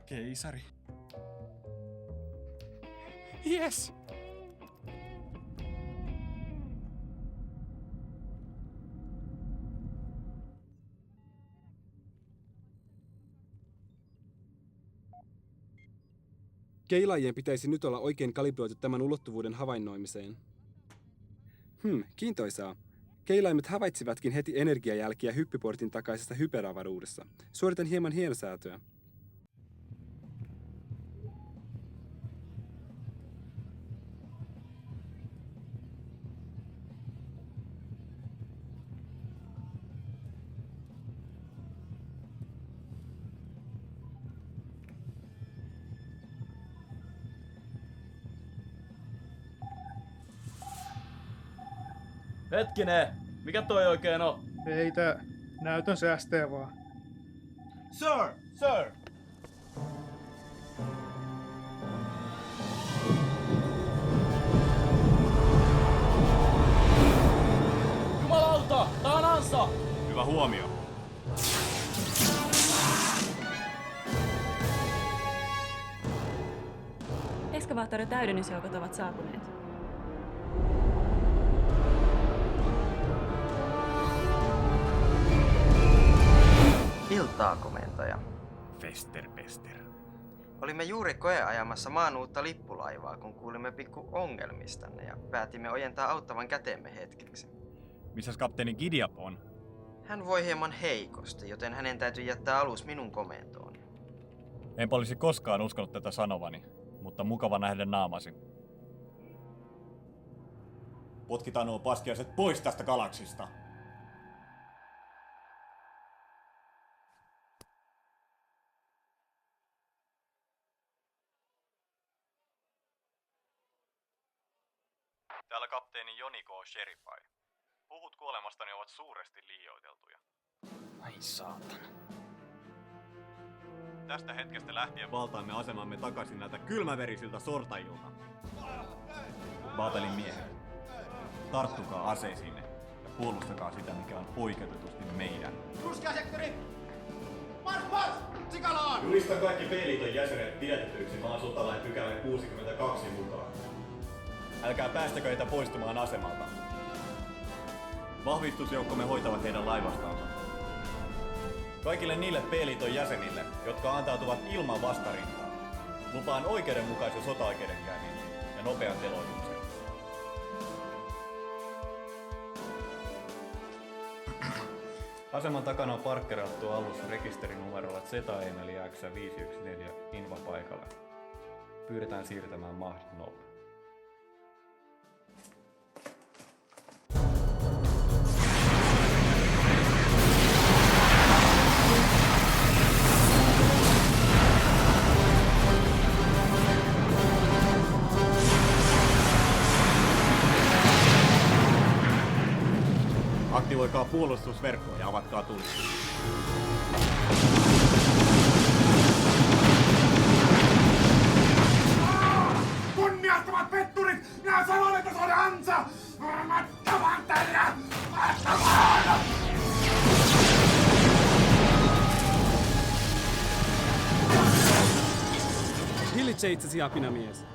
Keisari. Yes! Keilaajien pitäisi nyt olla oikein kalibroitu tämän ulottuvuuden havainnoimiseen. Kiintoisaa. Keilaimet havaitsivatkin heti energiajälkiä hyppyportin takaisesta hyperavaruudessa. Suoritan hieman hienosäätöä. Hetkinen, mikä toi oikein on? Ei tää näytön säästää vaan. Sir! Sir! Jumalauta, tää on ansa! Hyvä huomio. Eskavaattorin täydennysjoukot ovat saapuneet. Iltaa, komentaja. Pester. Olimme juuri koeajamassa maan uutta lippulaivaa, kun kuulimme pikku ongelmistanne ja päätimme ojentaa auttavan käteemme hetkeksi. Missäs kapteeni Gideon on? Hän voi hieman heikosti, joten hänen täytyy jättää alus minun komentooni. Enpä olisi koskaan uskonut tätä sanovani, mutta mukava nähdä naamasi. Potkitaan nuo paskiaiset pois tästä galaksista! Täällä kapteeni Joni K. Sherifai. Huhut kuolemastani ovat suuresti liioiteltuja. Ai saatana. Tästä hetkestä lähtien valtaamme asemamme takaisin näiltä kylmäverisiltä sortajilta. Baatelin miehet, tarttukaa aseisiinne ja puolustakaa sitä, mikä on oikeutetusti meidän. Ruskea sektori! Mars! Sikalaan! Julistan kaikki peiliton jäsenet pidätetyiksi maan sotalain pykälän 62 mukaan. Älkää päästäkö heitä poistumaan asemalta. Vahvistusjoukkomme hoitavat heidän laivastansa. Kaikille niille P-liiton jäsenille, jotka antautuvat ilman vastarintaa, lupaan oikeudenmukaisen sota-oikeudenkäynnin ja nopean teloituksen. Aseman takana on parkkerattu alus rekisterinumerolla ZETA-Emeli X514 Inva paikalle. Pyydetään siirtämään mahdollisimman nopeasti. Aktivoikaa puolustusverkkoa ja avatkaa tuli. Kunniattomat petturit! Minä sanon, että se on ansa! Mä tavan teidät! Hillitse itsesi, apinamies.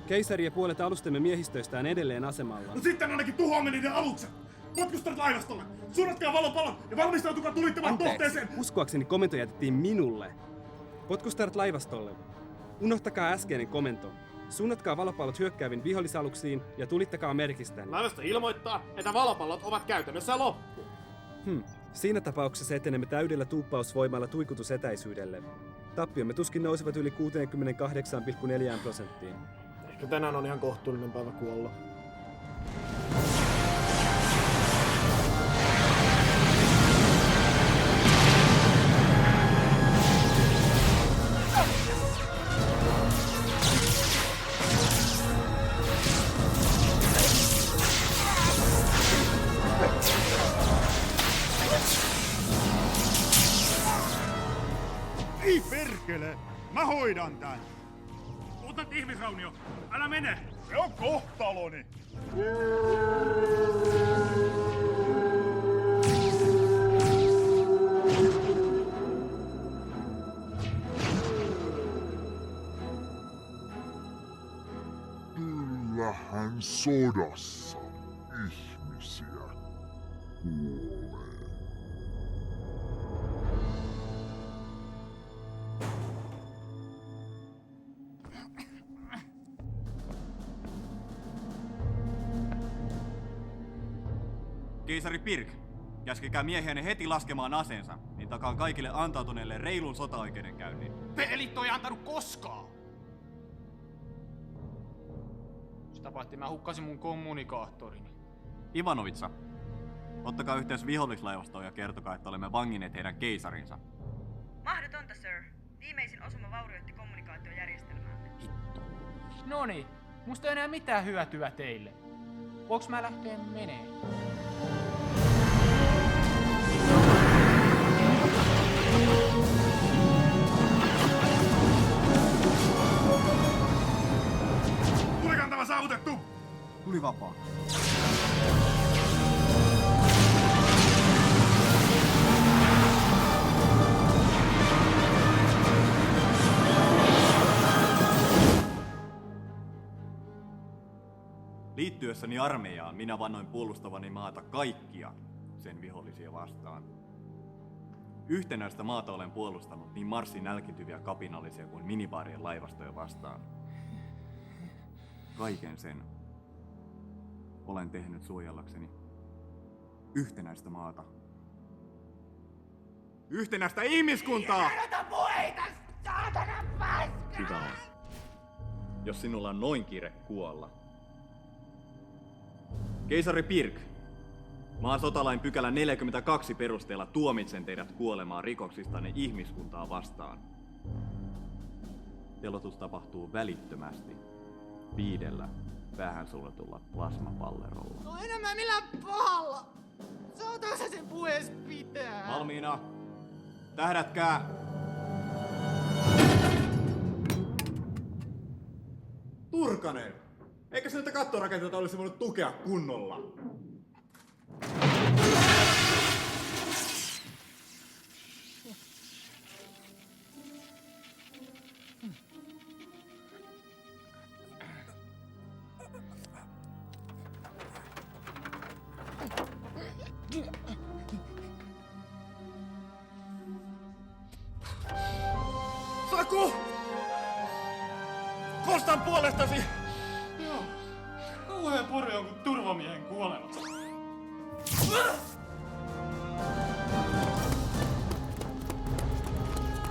Keisari ja puolet alustemme miehistöistä edelleen asemalla. No sitten ainakin tuhoamme niiden alukset! Potkustat laivastolle! Suunnatkaa valopalot ja valmistautukaa tulittamaan kohteeseen! Uskoakseni komento jätettiin minulle. Potkustarat laivastolle. Unohtakaa äskeinen komento. Suunnatkaa valopallot hyökkääviin vihollisaluksiin ja tulittakaa merkistään. Laivasto ilmoittaa, että valopallot ovat käytännössä loppu. Siinä tapauksessa etenemme täydellä tuuppausvoimalla tuikutusetäisyydelle. Tappiomme tuskin nousevat yli 68,4%. Ehkä tänään on ihan kohtuullinen päivä kuolla. Ei perkele! Mä hoidan tän! Otat ihmisraunio! Älä mene! Se on kohtaloni! Kyllähän sodassa ihmisiä kuolee. Keisari Pirk, käskekää miehiänne heti laskemaan aseensa, niin takaan kaikille antautuneille reilun sotaoikeudenkäynnin. Pelitto ei antanut koskaan! Sitä paitsi mä hukkasin mun kommunikaattorini. Ivanovitsa, ottakaa yhteys vihollislaivastoon ja kertokaa, että olemme vanginneet heidän keisarinsa. Mahdotonta, sir. Viimeisin osuma vaurioitti kommunikaatiojärjestelmäämme. Noniin, musta ei enää mitään hyötyä teille. Voinko mä lähteä menee? Tulikantava saavutettu! Tuli vapaa. Liittyessäni armeijaan minä vannoin puolustavani maata kaikkia sen vihollisia vastaan. Yhtenäistä maata olen puolustanut niin Marsin nälkityviä kapinallisia kuin minibaarien laivastoja vastaan. Kaiken sen olen tehnyt suojellakseni yhtenäistä maata. Yhtenäistä ihmiskuntaa! Hyvä on. Jos sinulla on noin kiire kuolla. Keisari Pirk, maan sotalain pykälä 42 perusteella tuomitsen teidät kuolemaan rikoksistanne ihmiskuntaa vastaan. Teloitus tapahtuu välittömästi 5 päähän suljetulla plasmapallerolla. No enemmän millään pahalla! Saataanko sä sen puhees pitää? Valmiina! Tähdätkää! Turkanen! Eikö se näitä kattorakenteita olisi voinut tukea kunnolla? Saku! Kostan puolestasi! Joo. Kauhea pori on kuin turvamiehen kuolema.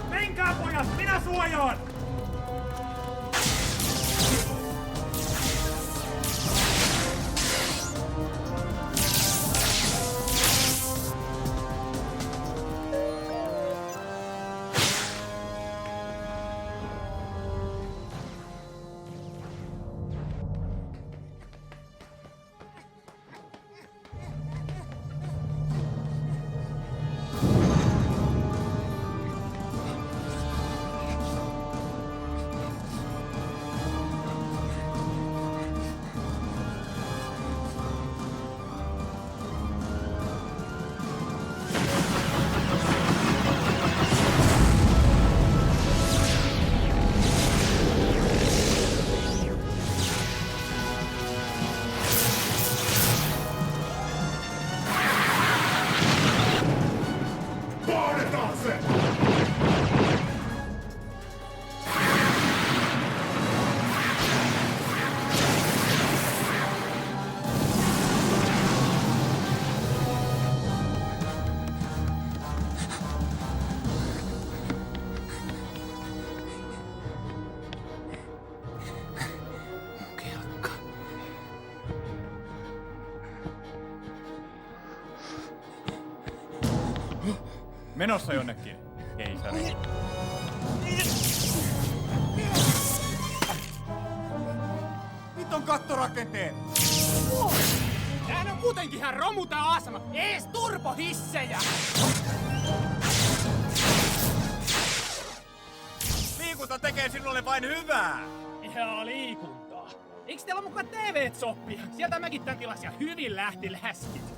Menkää pojat, minä suojaan! sen! Menossa jonnekin, keisari. Nyt on kattorakenteet! Täällä on muutenkin ihan romuta asema, ees turbohissejä! Liikunta tekee sinulle vain hyvää! Ihan liikuntaa. Eiks teillä mukaan TV-soppia? Sieltä mäkin tän tilasin ja hyvin lähti läskit.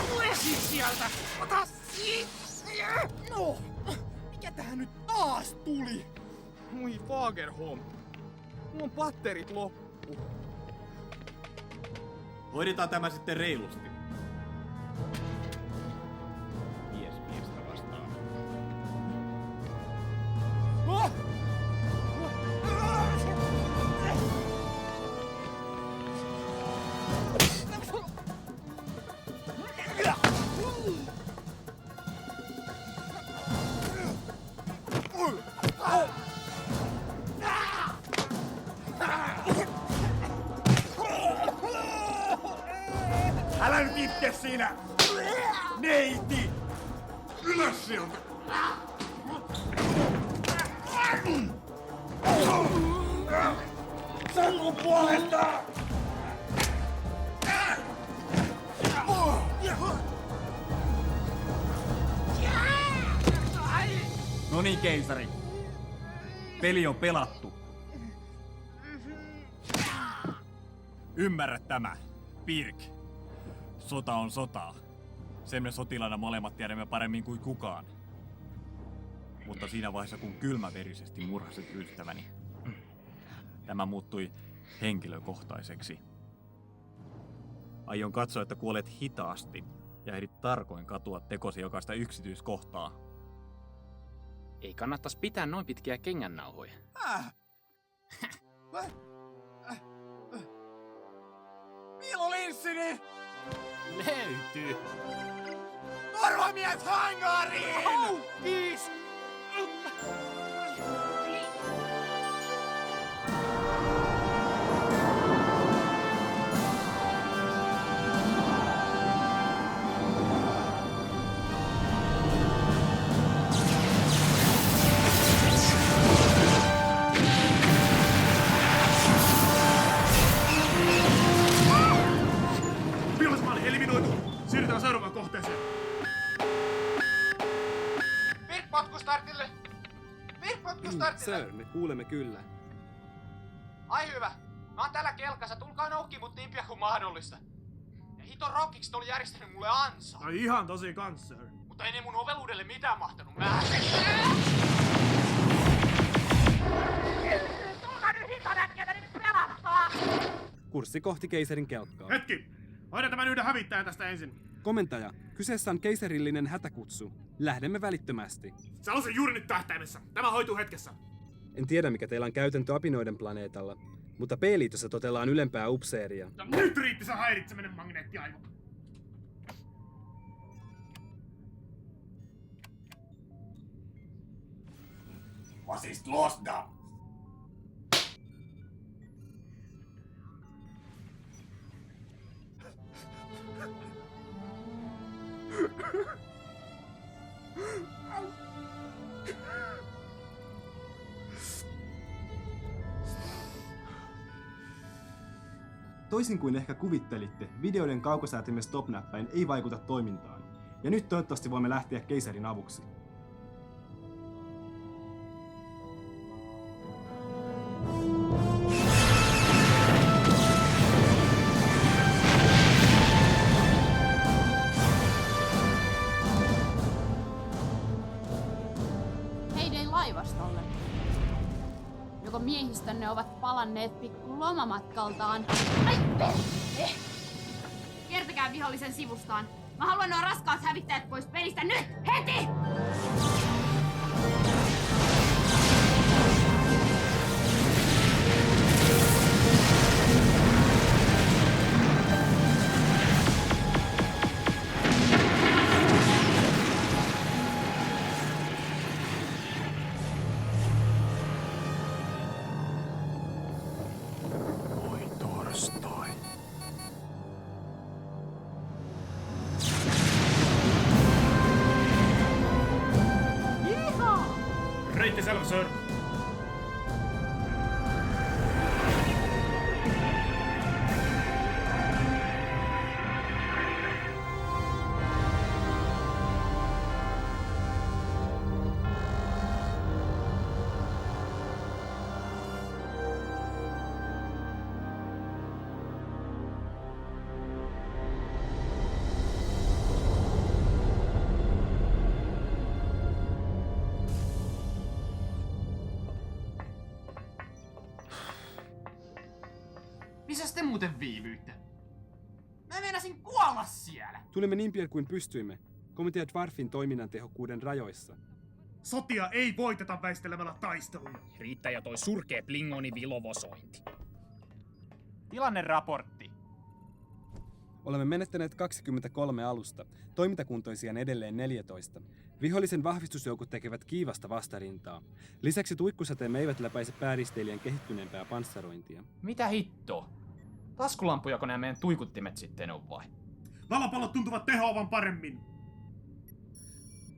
Tule siis sieltä! Ota siitä! No! Mikä tähän nyt taas tuli? Moi Fagerholm. Mulla on patterit loppu. Hoidetaan tämä sitten reilusti. Mies miestä vastaan. Oh! Älä nyt itke siinä! Neiti! Ylös sieltä! Salun puolesta! No niin, keisari. Peli on pelattu. Ymmärrä tämä, Pirk. Sota on sotaa. Sen me sotilaana molemmat tiedämme paremmin kuin kukaan. Mutta siinä vaiheessa, kun kylmäverisesti murhasit ystäväni, tämä muuttui henkilökohtaiseksi. Aion katsoa, että kuolet hitaasti ja ehdit tarkoin katua tekosi jokaista yksityiskohtaa. Ei kannattais pitää noin pitkiä kengännauhoja. Viilulinssini! Löytyy! Turvamies hangariin! Aukkis! Vihollismaali eliminoitu! Siirrytään seuraavaan kohteeseen. Potku startille! Potku startille! Sir, me kuulemme kyllä. Ai hyvä. Mä oon täällä kelkassa, tulkaa noukkiin mut niin pian kuin mahdollista. Ja hiton rockikset oli järjestänyt mulle ansaa. No ihan tosi kans, sir. Mutta ei ne mun oveluudelle mitään mahtanut määrä. Tulkaa nyt hiton äkkiä tänne pelastaa! Kurssi kohti keisarin kelkkaa. Hetki! Hoida tämän yhden hävittäjän tästä ensin. Komentaja, kyseessä on keisarillinen hätäkutsu. Lähdemme välittömästi. Se on se juuri nyt tähtäimessä. Tämä hoituu hetkessä. En tiedä, mikä teillä on käytäntö apinoiden planeetalla, mutta P-liitossa totellaan ylempää upseeria. Ja nyt riitti se häiritseminen, magneettiaivo. Was ist los da? Toisin kuin ehkä kuvittelitte, videoiden kaukosäätimen stop-näppäin ei vaikuta toimintaan. Ja nyt toivottavasti voimme lähteä keisarin avuksi. Heidän laivastolle. Joko miehistönne ovat palanneet pikku lomamatkaltaan. Ai perhe! Kiertäkää vihollisen sivustaan. Mä haluan nuo raskaat hävittäjät pois pelistä nyt! Heti! Reitti selvä, sir. Missäs te muuten viivyitte? Mä meinasin kuolla siellä! Tulimme niin pian kuin pystyimme. Komitea Dwarfin toiminnan tehokkuuden rajoissa. Sotia ei voiteta väistelemällä taisteluja. Riittää jo toi surkee Plingoni vilovosointi. Tilanneraportti. Olemme menettäneet 23 alusta, toimintakuntoisia on edelleen 14. Vihollisen vahvistusjoukot tekevät kiivasta vastarintaa. Lisäksi tuikkusateemme eivät läpäise pääristeilijän kehittyneempää panssarointia. Mitä hittoa? Taskulampujako nämä meidän tuikuttimet sitten on vai? Valopallot tuntuvat tehoavan paremmin.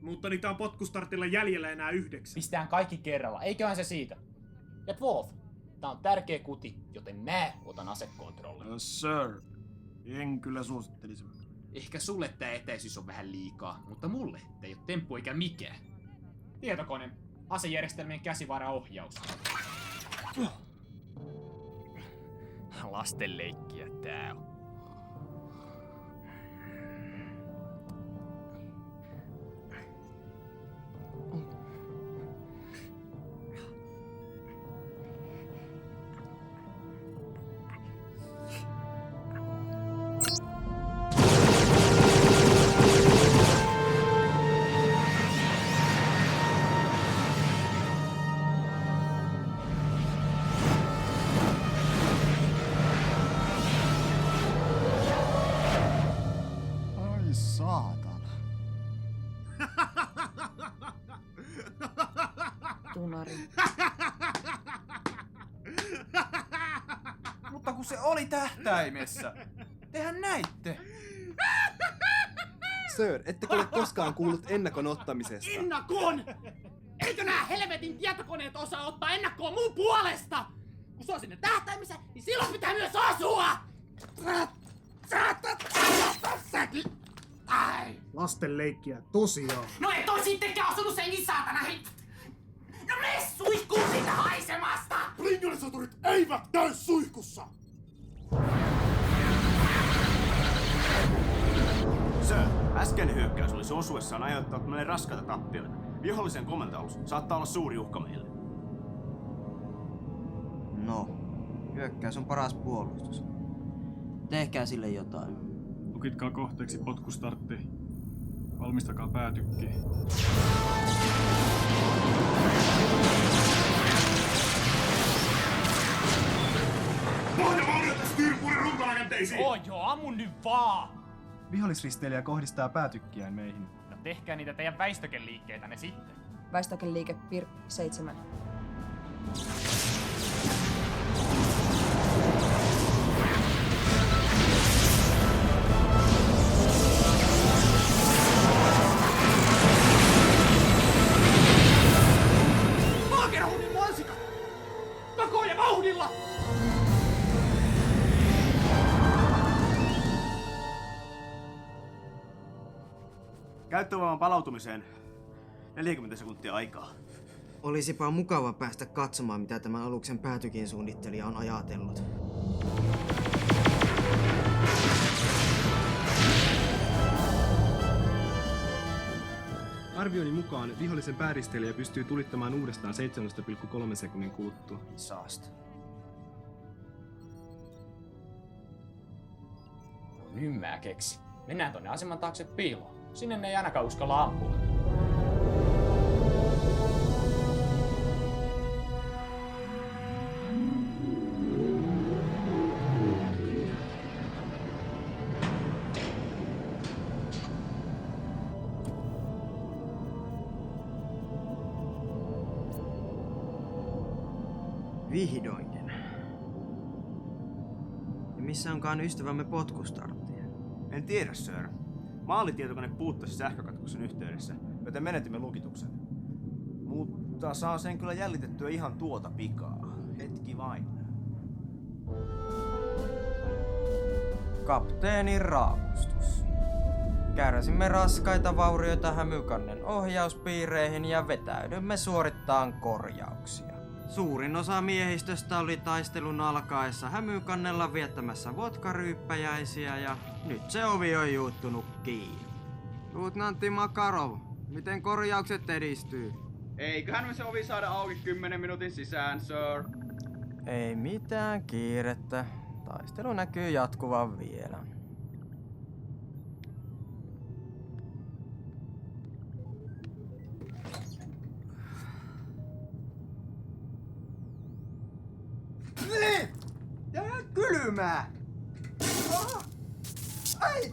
Mutta niitä on potkustartilla jäljellä enää 9. Pistään kaikki kerralla, eiköhän se siitä. Ja Wolf, tää on tärkeä kuti, joten mä otan asekontrollin. Sir, en kyllä suosittelisi. Ehkä sulle tää etäisyys on vähän liikaa, mutta mulle tää ei oo temppu eikä mikään. Tietokone, asejärjestelmien käsivaraohjaus. Lastenleikkiä tää on. Tunari. Mutta kun se oli tähtäimessä. Tehän näitte. Sir, ettekö ole koskaan kuullut ennakon ottamisesta? Ennakon! Eikö nää helvetin tietokoneet osaa ottaa ennakkoa mun puolesta? Kun se on sinne tähtäimessä, niin silloin pitää myös asua! Tässäkin! Ai! Lasten leikkiä, tosiaan. No et oo sittenkään osunut senkin saatana No mene suihkuun siitä haisemasta! Blinganisoturit eivät käy suihkussa! Sir, äskeinen hyökkäys olisi osuessaan aiheuttanut meille raskaita tappioita. Vihollisen komentoalus saattaa olla suuri uhka meille. No, hyökkäys on paras puolustus. Tehkää sille jotain. Lukitkaa kohteeksi potkustartti. Valmistakaa päätykkiä. Pohjavauriota styrpuuden runtarakenteisiin! Joo, ammu nyt vaan! Vihollisristeilijä kohdistaa päätykkiään meihin. No tehkää niitä teidän väistökeliikkeitänne sitten. Väistökeliike PIR 7. Maakerhunnin mansika! Takoon ja vauhdilla! Käyttövoiman palautumiseen 40 sekuntia aikaa. Olisipa mukava päästä katsomaan, mitä tämän aluksen päätykin suunnittelija on ajatellut. Arvioni mukaan vihollisen pääristeilijä pystyy tulittamaan uudestaan 7,3 sekunnin kuluttua. Saasta. Nyt mä keksi. Mennään tonne aseman taakse piiloon. Sinne ne ei ainakaan uskalla ampua. Vihdoinkin. Ja missä onkaan ystävämme potkustarttia? En tiedä, sir. Maalitietokone puuttasi sähkökatkoksen yhteydessä, joten menetimme lukituksen. Mutta saa sen kyllä jäljitettyä ihan tuota pikaa. Hetki vain. Kapteenin raapustus. Kärsimme raskaita vaurioita Hämykannen ohjauspiireihin ja vetäydymme suorittaan korjauksia. Suurin osa miehistöstä oli taistelun alkaessa Hämykannella viettämässä vodkaryyppäjäisiä ja nyt se ovi on juuttunut kiinni. Luutnantti Makarov, miten korjaukset edistyy? Eiköhän me se ovi saada auki 10 minuutin sisään, sir. Ei mitään kiirettä. Taistelu näkyy jatkuvan vielä. Ja kylmää! Ai!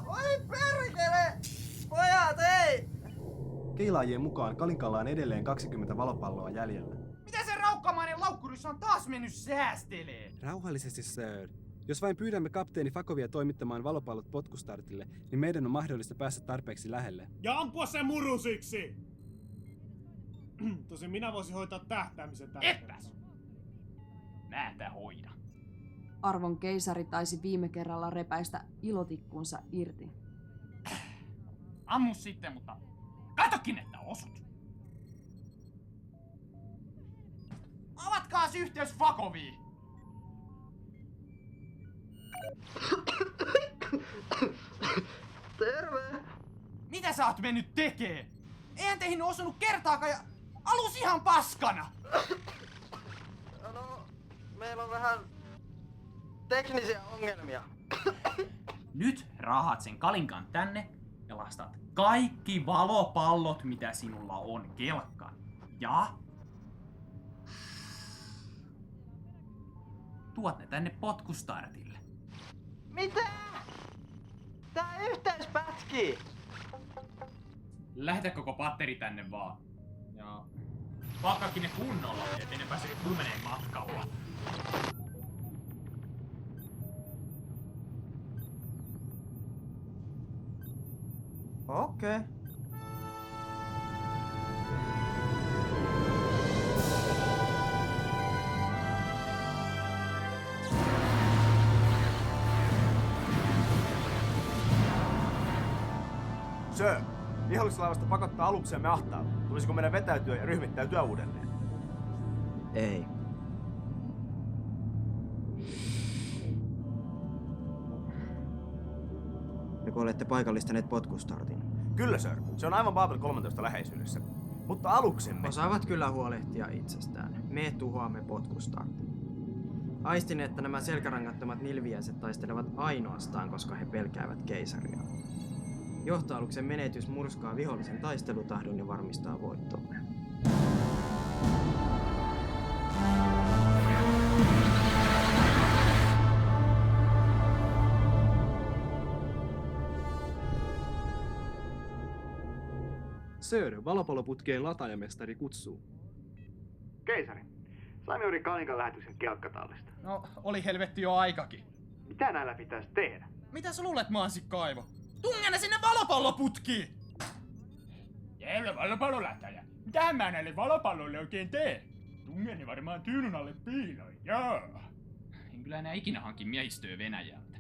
Oi perkele! Pojat, ei! Keilaajien mukaan Kalinkalla on edelleen 20 valopalloa jäljellä. Mitä se raukkamainen laukkurys on taas mennyt säästelee? Rauhallisesti, sir. Jos vain pyydämme kapteeni Fakovia toimittamaan valopallot potkustartille, niin meidän on mahdollista päästä tarpeeksi lähelle. Ja ampua sen murusiksi! Tosin minä voisin hoitaa tähtäämisen tästä. Epäs! Mä tää hoida. Arvon keisari taisi viime kerralla repäistä ilotikkunsa irti. Ammu sitten, mutta katokin, että osut. Avatkaas yhteys Fakoviin! Terve! Mitä sä oot mennyt tekee? Eihän teihin osunut kertaakaan ja alus ihan paskana! No, meillä on vähän teknisiä ongelmia. Nyt rahat sen Kalinkan tänne ja lastat kaikki valopallot, mitä sinulla on, kelkkaan. Ja tuot ne tänne potkustartille. Mitä? Tää yhteys pätkii! Lähetä koko patteri tänne vaan. Ja palkkaakin ne kunnolla, ettei ne pääse lumeneen matkalla. Okei. Sir, vihollislaivasta pakottaa aluksemme ahtaalle. Tulisiko meidän vetäytyä ja ryhmittäytyä uudelleen? Ei. Joko olette paikallistaneet potkustartin? Kyllä, sir. Se on aivan Babel 13 läheisyydessä. Mutta aluksemme... Osaavat kyllä huolehtia itsestään. Me tuhoamme potkustartin. Aistin, että nämä selkärangattomat nilviäiset taistelevat ainoastaan, koska he pelkäävät keisaria. Johtoaluksen menetys murskaa vihollisen taistelutahdon ja varmistaa voittomme. Sir, valopalloputkeen lataajamestari kutsuu. Keisari, saimme juuri Kalinkan lähetyksen kelkkatallista. No, oli helvetti jo aikakin. Mitä näillä pitäisi tehdä? Mitä sä luulet, Mansikkaivo? Tunge ne sinne valopalloputkiin! Jävla valopallolähtäjä. Mitähän mä näille valopalloille oikein tee? Tunge ne varmaan tyynyn alle piiloin, joo. En kyllä enää ikinä hankin miehistöä Venäjältä.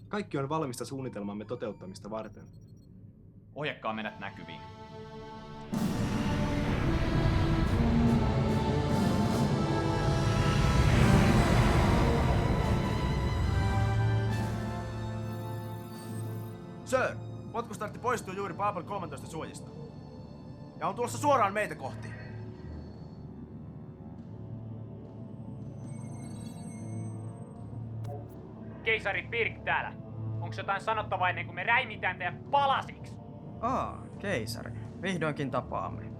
Kaikki on valmista suunnitelmamme toteuttamista varten. Ohjakkaa meidät näkyviin. Sir, potkustartti poistuu juuri Babel 13 suojista. Ja on tulossa suoraan meitä kohti. Keisari Pirk täällä. Onks jotain sanottavaa ennen kuin me räimitään teidät palasiksi? Keisari. Vihdoinkin tapaamme.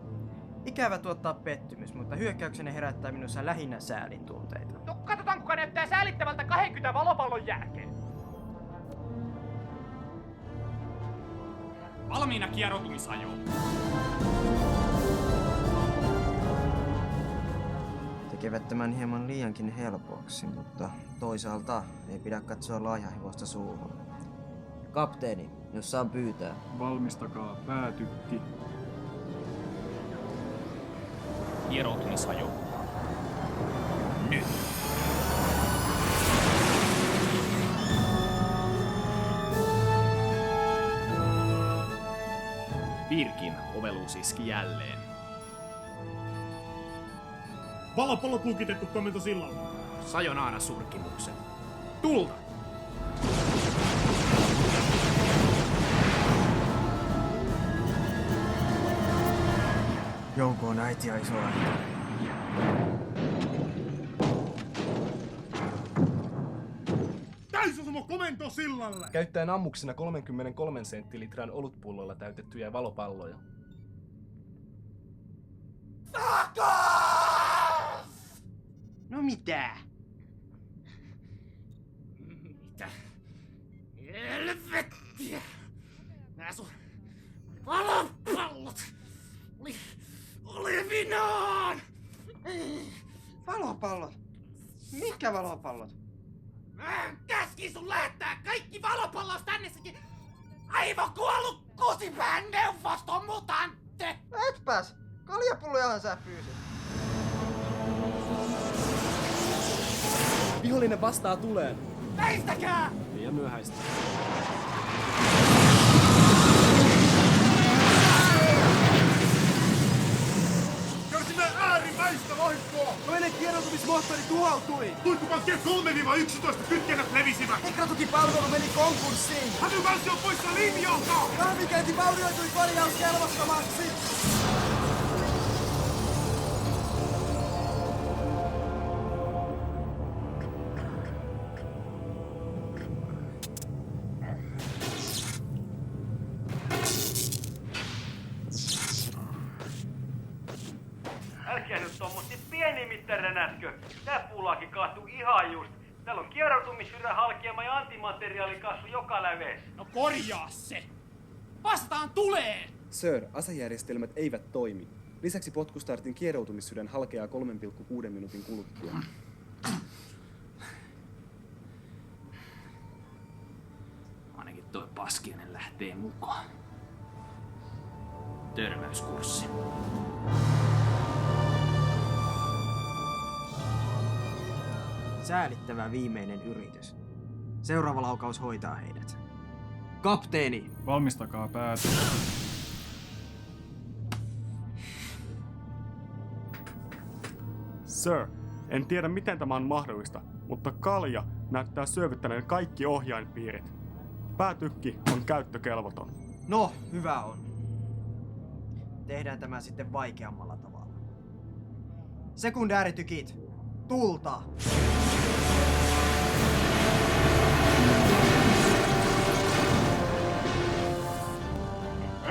Ikävä tuottaa pettymys, mutta hyökkäyksenne herättää minussa lähinnä säälin tunteita. No katsotaan kuka näyttää säälittävältä 20 valopallon jälkeen. Valmiina kieroutumisajoon. Tekevät tämän hieman liiankin helpoksi, mutta toisaalta ei pidä katsoa laajahevosta suuhun. Kapteeni, jos saan pyytää. Valmistakaa päätykki. Kieroutumisajo. Nyt. Pirkin oveluus iski jälleen. Valopallot lukitettu komento sillalla. Sajonaana surkimukset. Tulta! Jouko on äiti ja isoäiti. Täysosuma komento sillalle! Käyttäen ammuksena 33 senttilitran olutpullolla täytettyjä valopalloja. No mitä? Mitä? Helvettiä! Nää sun valopallot oli olevinaan! Valopallot? Mitkä valopallot? Mä käskin sun lähettää kaikki valopallos tännessäkin aivokuollut kusipään neuvoston mutantte! Etpäs! Kaljapullojahan sä pyysit. Vihollinen vastaa tuleen. Veistäkää! Liian myöhäistä. Kärsimme äärimmäistä vahinkoa! Toinen kieroutumismoottori tuhoutui! Tuikkupankkien 3-11 kytkennät levisivät! Tekratukipalvelu meni konkurssiin! Hävykansi on poissa linjalta! Kahvikäynti vaurioitui korjauskelvottomaksi! Älkää nyt tommosti pienimittäränätkö. Tää puulaakin kaatui ihan just. Täällä on kieroutumissyrän halkeama ja antimateriaalikasvu joka läveessä. No korjaa se! Vastaan tulee! Sir, asejärjestelmät eivät toimi. Lisäksi potkustartin kieroutumissydän halkeaa 3,6 minuutin kuluttua. Ainakin toi paskiainen lähtee mukaan. Törmäyskurssi. Säälittävä viimeinen yritys. Seuraava laukaus hoitaa heidät. Kapteeni! Valmistakaa päätykki. Sir, en tiedä miten tämä on mahdollista, mutta kalja näyttää syövyttäneen kaikki ohjainpiirit. Päätykki on käyttökelvoton. No, hyvä on. Tehdään tämä sitten vaikeammalla tavalla. Sekundääritykit, tulta!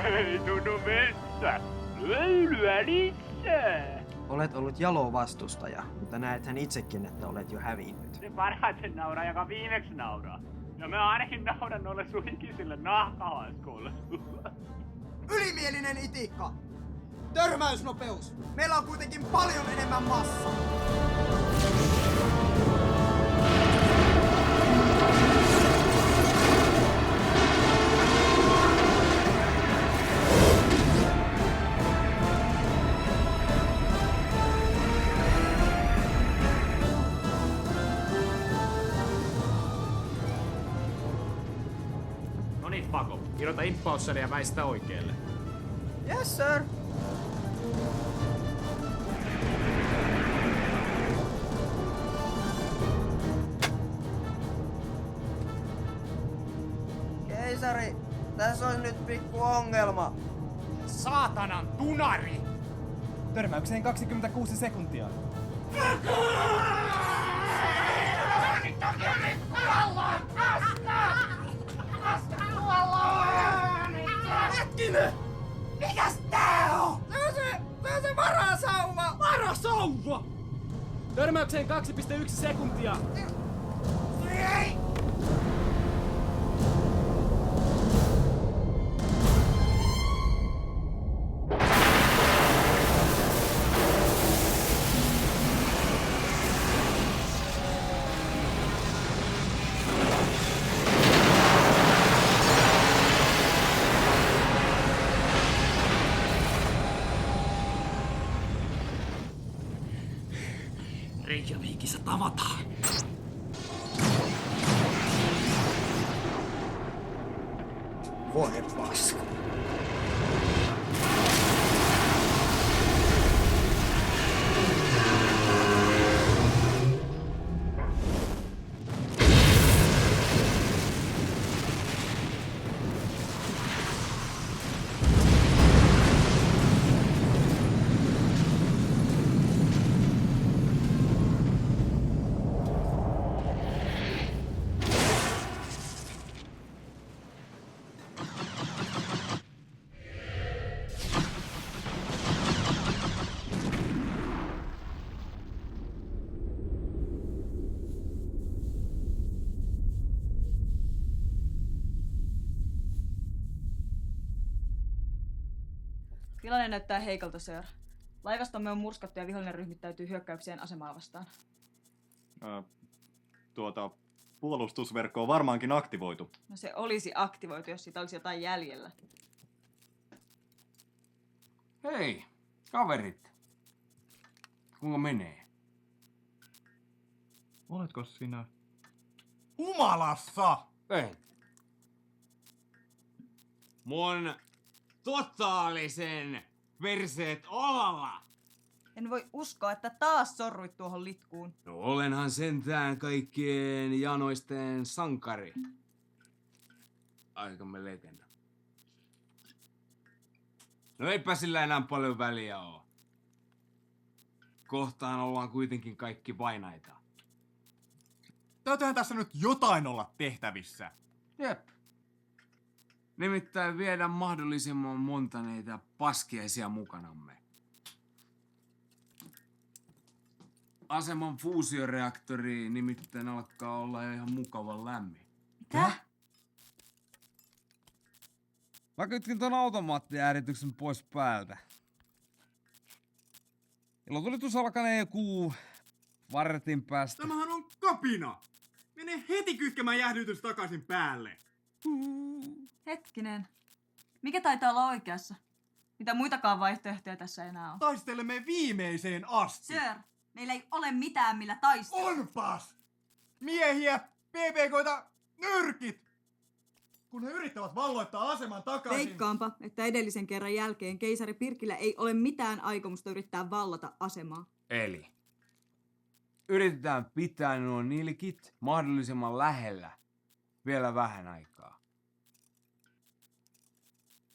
Ei tunnu mennä. Löylyä lisää. Olet ollut jalo vastustaja, mutta näethän itsekin, että olet jo hävinnyt. Se parhaiten nauraa, joka viimeksi nauraa. Ja mä ainakin nauran noille sun ikisille nahkahaiskoille. Ylimielinen itikka! Törmäysnopeus! Meillä on kuitenkin paljon enemmän massaa! No niin, Pako. Irrota impulsseri ja väistä oikealle. Yes, sir! Keisari, tässä on nyt pikku ongelma. Saatanan tunari! Törmäykseen 26 sekuntia. Nyt on jo nyt Törmäykseen 2,1 sekuntia! Reykjavikissa tavataan. Voi paska. Tilanne näyttää heikolta, Sir. Laivastomme on murskattu ja vihollinen ryhmittäytyy hyökkäykseen asemaa vastaan. Puolustusverkko on varmaankin aktivoitu. No se olisi aktivoitu, jos siitä olisi jotain jäljellä. Hei, kaverit. Kuinka menee? Oletko sinä? Humalassa! En. Mun totaalisen perseet olalla! En voi uskoa, että taas sorruit tuohon litkuun. No olenhan sentään kaikkien janoisten sankari. Aikamme legenda. No eipä sillä enää paljon väliä oo. Kohtaan ollaan kuitenkin kaikki vainaita. Täytyyhän tässä nyt jotain olla tehtävissä. Jep. Nimittäin viedä mahdollisimman monta neitä paskiaisia mukanamme. Aseman fuusioreaktori nimittäin alkaa olla jo ihan mukavan lämmin. Mitä? Mä kytkin ton automaattiäärityksen pois päältä. Ilotulitus alkanee joku vartin päästä. Tämähän on kapina! Mene heti kytkemään jäähdytys takaisin päälle. Hetkinen. Mikä taitaa olla oikeassa? Mitä muitakaan vaihtoehtoja tässä enää on? Taistelemme viimeiseen asti. Sir, meillä ei ole mitään millä taistella. Onpas! Miehiä, PPK:ita, nyrkit! Kun he yrittävät valloittaa aseman takaisin... Veikkaanpa, että edellisen kerran jälkeen keisari Pirkillä ei ole mitään aikomusta yrittää vallata asemaa. Eli yritetään pitää nuo nilkit mahdollisimman lähellä vielä vähän aikaa.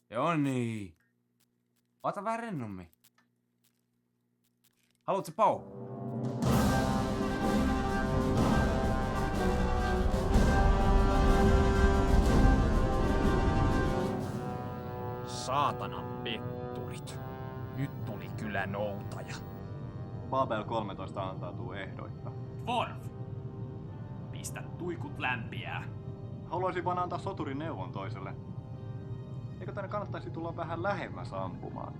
Joo niin. Ota vähän rennommin. Haluatko Pau? Saatanan petturit. Nyt tuli kyllä noutaja. Babel 13 antautuu ehdoitta. Worf! Pistä tuikut lämpiää. Haluaisin vaan antaa soturin neuvon toiselle. Eikö tänne kannattaisi tulla vähän lähemmäs ampumaan?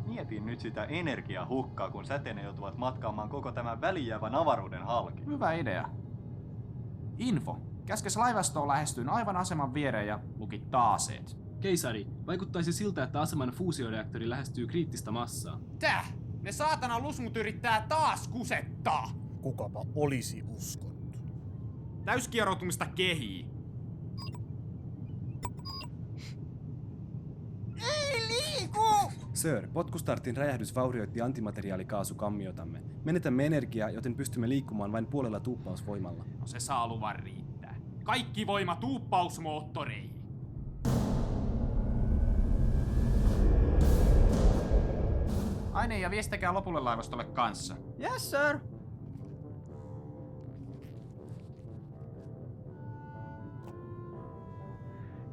Mietin nyt sitä energiahukkaa, kun säteinen joutuvat matkaamaan koko tämän välijäävän avaruuden halki. Hyvä idea. Info. Käskes laivastoon lähestyyn aivan aseman viereen ja lukittaa aseet. Keisari, vaikuttaisi siltä, että aseman fuusioreaktori lähestyy kriittistä massaa. Täh! Ne saatana lusmut yrittää taas kusettaa! Kukapa olisi uskonut. Täyskieroutumista kehii. Ei liiku! Sir, potkustartin räjähdys vaurioitti antimateriaalikaasukammiotamme. Menetämme energiaa, joten pystymme liikkumaan vain puolella tuuppausvoimalla. No se saa luvan riittää. Kaikki voima tuuppausmoottoreihin. Aine ja viestikäkää lopulle laivastolle kanssa. Yes, sir.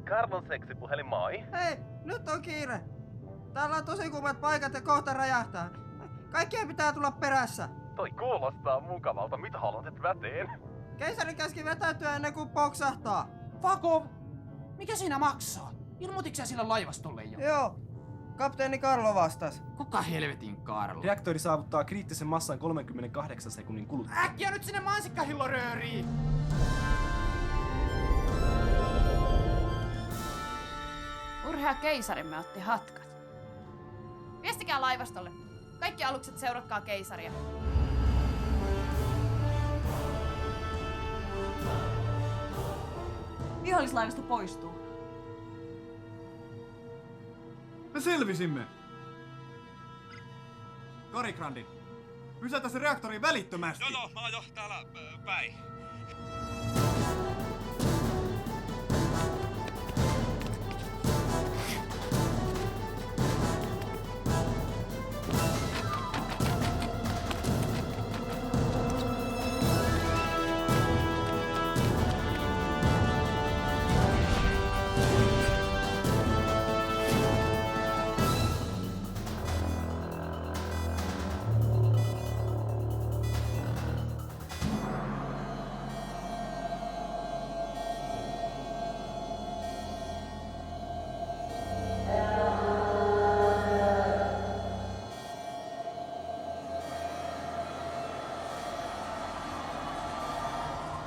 Carlon seksipuhelin, moi. Hei, nyt on kiire. Täällä on tosi kuumat paikat ja kohta räjähtää. Kaikkien pitää tulla perässä. Toi kuulostaa mukavalta. Mitä haluat väteen? Keisari käski vetäytyä ennen kuin poksahtaa. Fakov! Mikä siinä maksaa? Ilmoititko sä sille laivastolle jo? Joo. Kapteeni Karlo vastas. Kuka helvetin Karlo? Reaktori saavuttaa kriittisen massan 38 sekunnin kuluttua. Äkkiä nyt sinne mansikkahillorööriin! Urhea keisarimme otti hatkat. Viestikää laivastolle. Kaikki alukset seuratkaa keisaria. Vihollislaivasto poistuu. Me selvisimme! Karigrandi, pysäytä se reaktori välittömästi! Joo, mä oon jo täällä päin.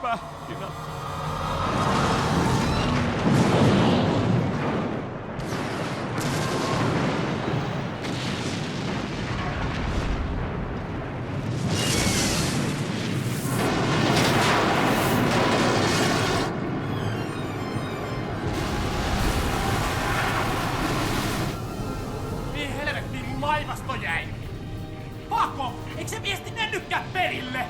Pähkinä. Mihin helvettiin mun laivasto jäi? Fakov! Eikö se viesti mennytkään perille?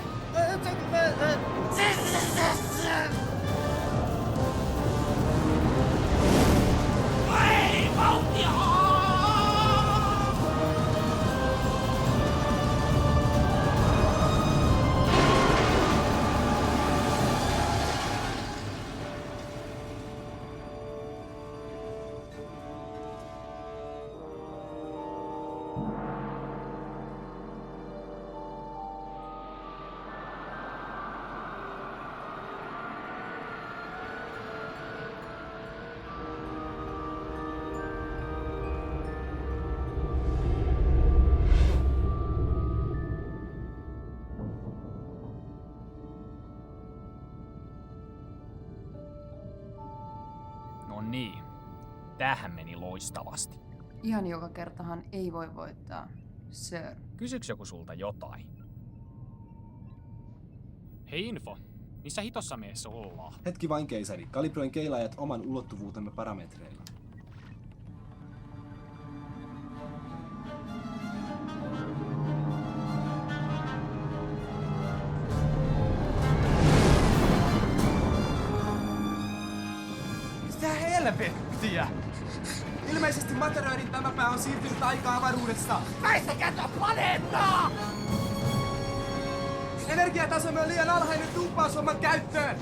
Ei vauhtia! No niin, tämähän meni loistavasti. Ihan joka kertahan ei voi voittaa, sir. Kysyks joku sulta jotain? Hei Info, missä hitossa meessä ollaan? Hetki vain keisari. Kalibroin keilaajat oman ulottuvuutemme parametreilla. Mitä helvettiä? Ilmeisesti Materoidin tämä pää on siirtynyt aika-avaruudessa. Väistäkää tuo planeettaa! Energiatasomme on liian alhainen tuuppaushomman käyttöön.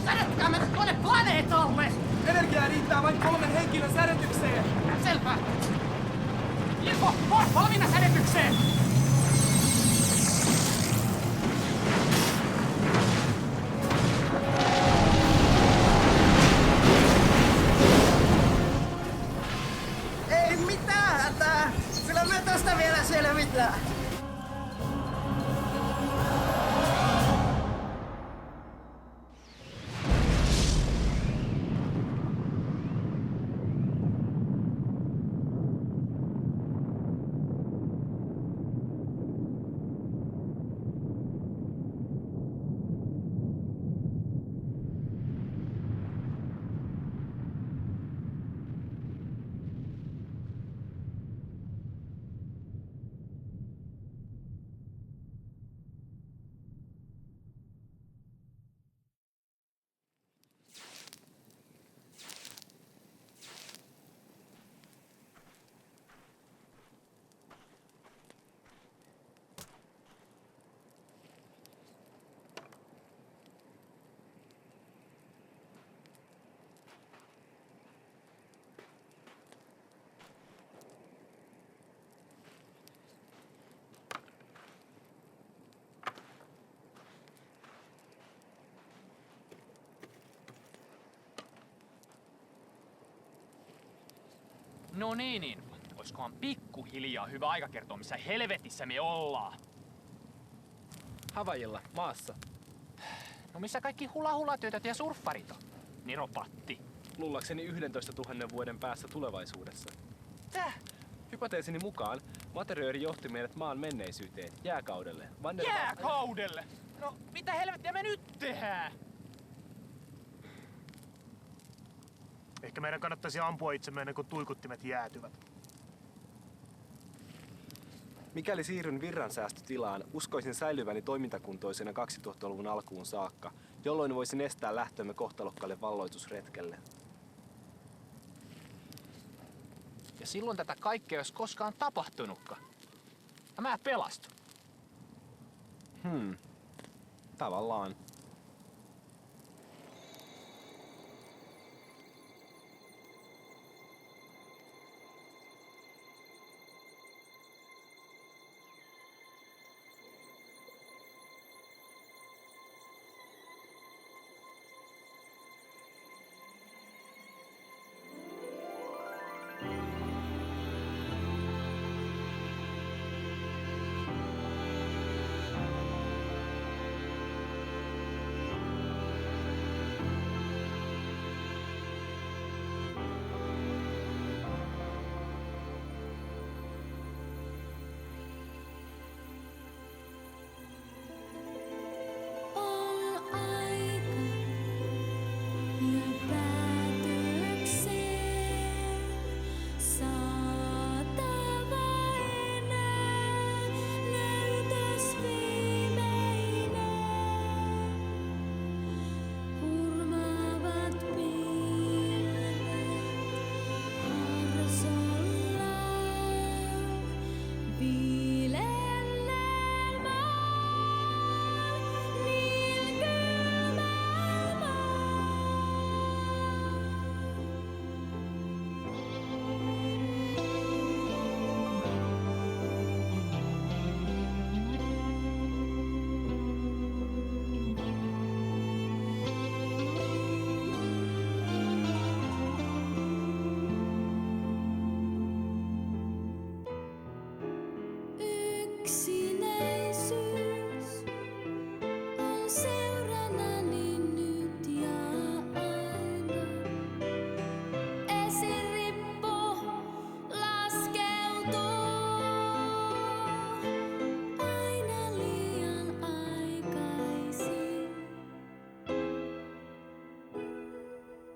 Sädetkää mennä tuonne planeetalle! Energiaa riittää vain 3 henkilön sädetykseen. Selvä. Info, oot valmiina sädetykseen! Ei mitään hätää! Kyllä me tästä vielä selvitään! No niin. Oiskohan pikkuhiljaa hyvä aika kertoa, missä helvetissä me ollaan? Havajilla, maassa. No missä kaikki hula-hula-työtöt ja surffarit on? Niropatti. Luullakseni 11 000 vuoden päässä tulevaisuudessa. Täh? Hypoteesini mukaan materioori johti meidät maan menneisyyteen, jääkaudelle. Jääkaudelle? No mitä helvettiä me nyt tehdään? Ehkä meidän kannattaisi ampua itsemme ennen kuin tuikuttimet jäätyvät. Mikäli siirryn virransäästötilaan, uskoisin säilyväni toimintakuntoisena 2000-luvun alkuun saakka, jolloin voisin estää lähtömme kohtalokkaalle valloitusretkelle. Ja silloin tätä kaikkea ei olisi koskaan tapahtunutkaan. Ja mä pelastun. Tavallaan.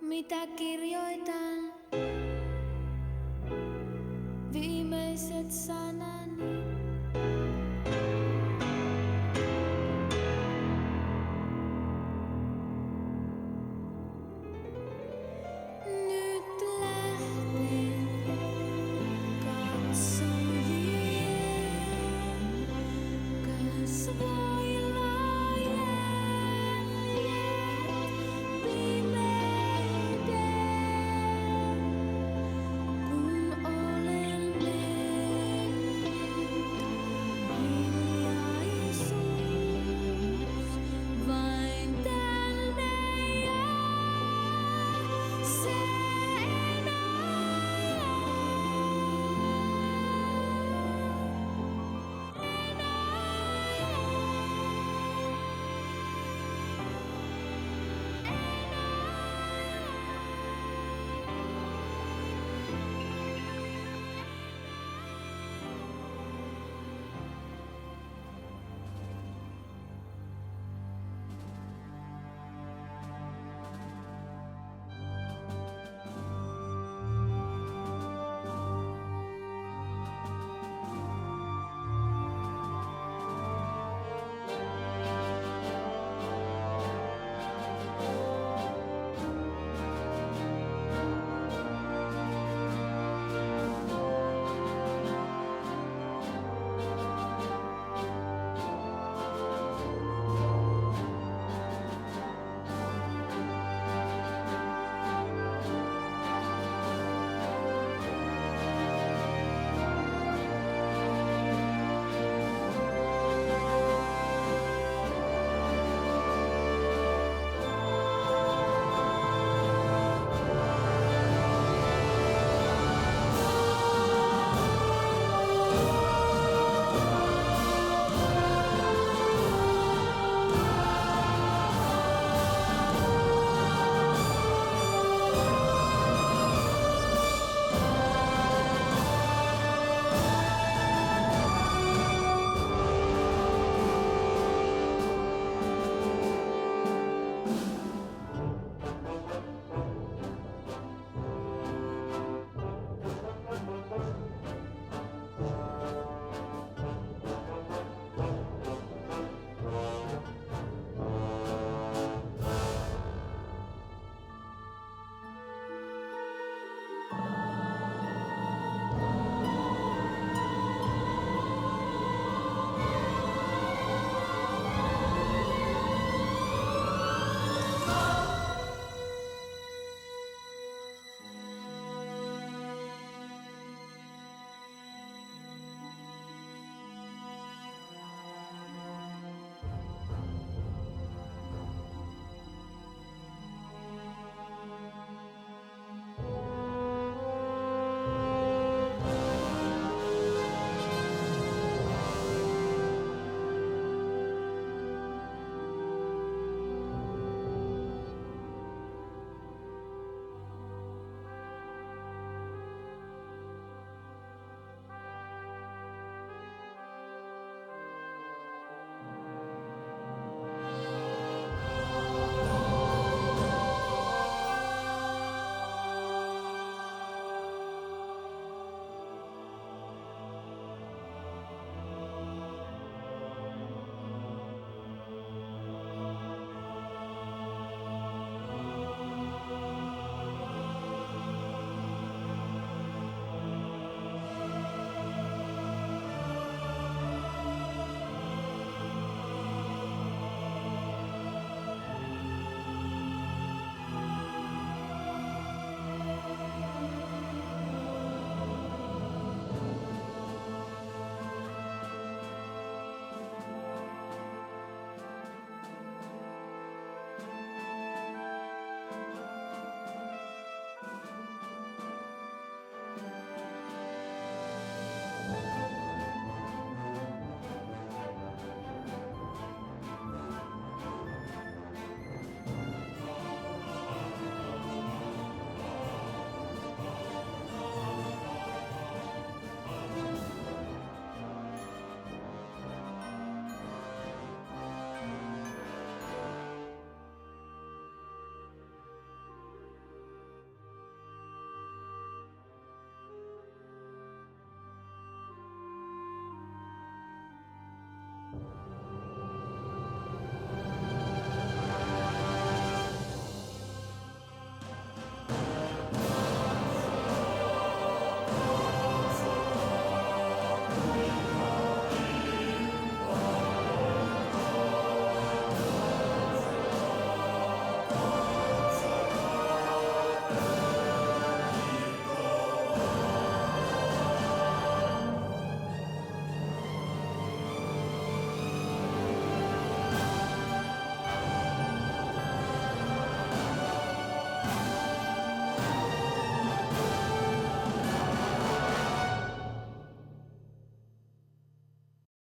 Mitä kirjoitan? Viimeiset sanat.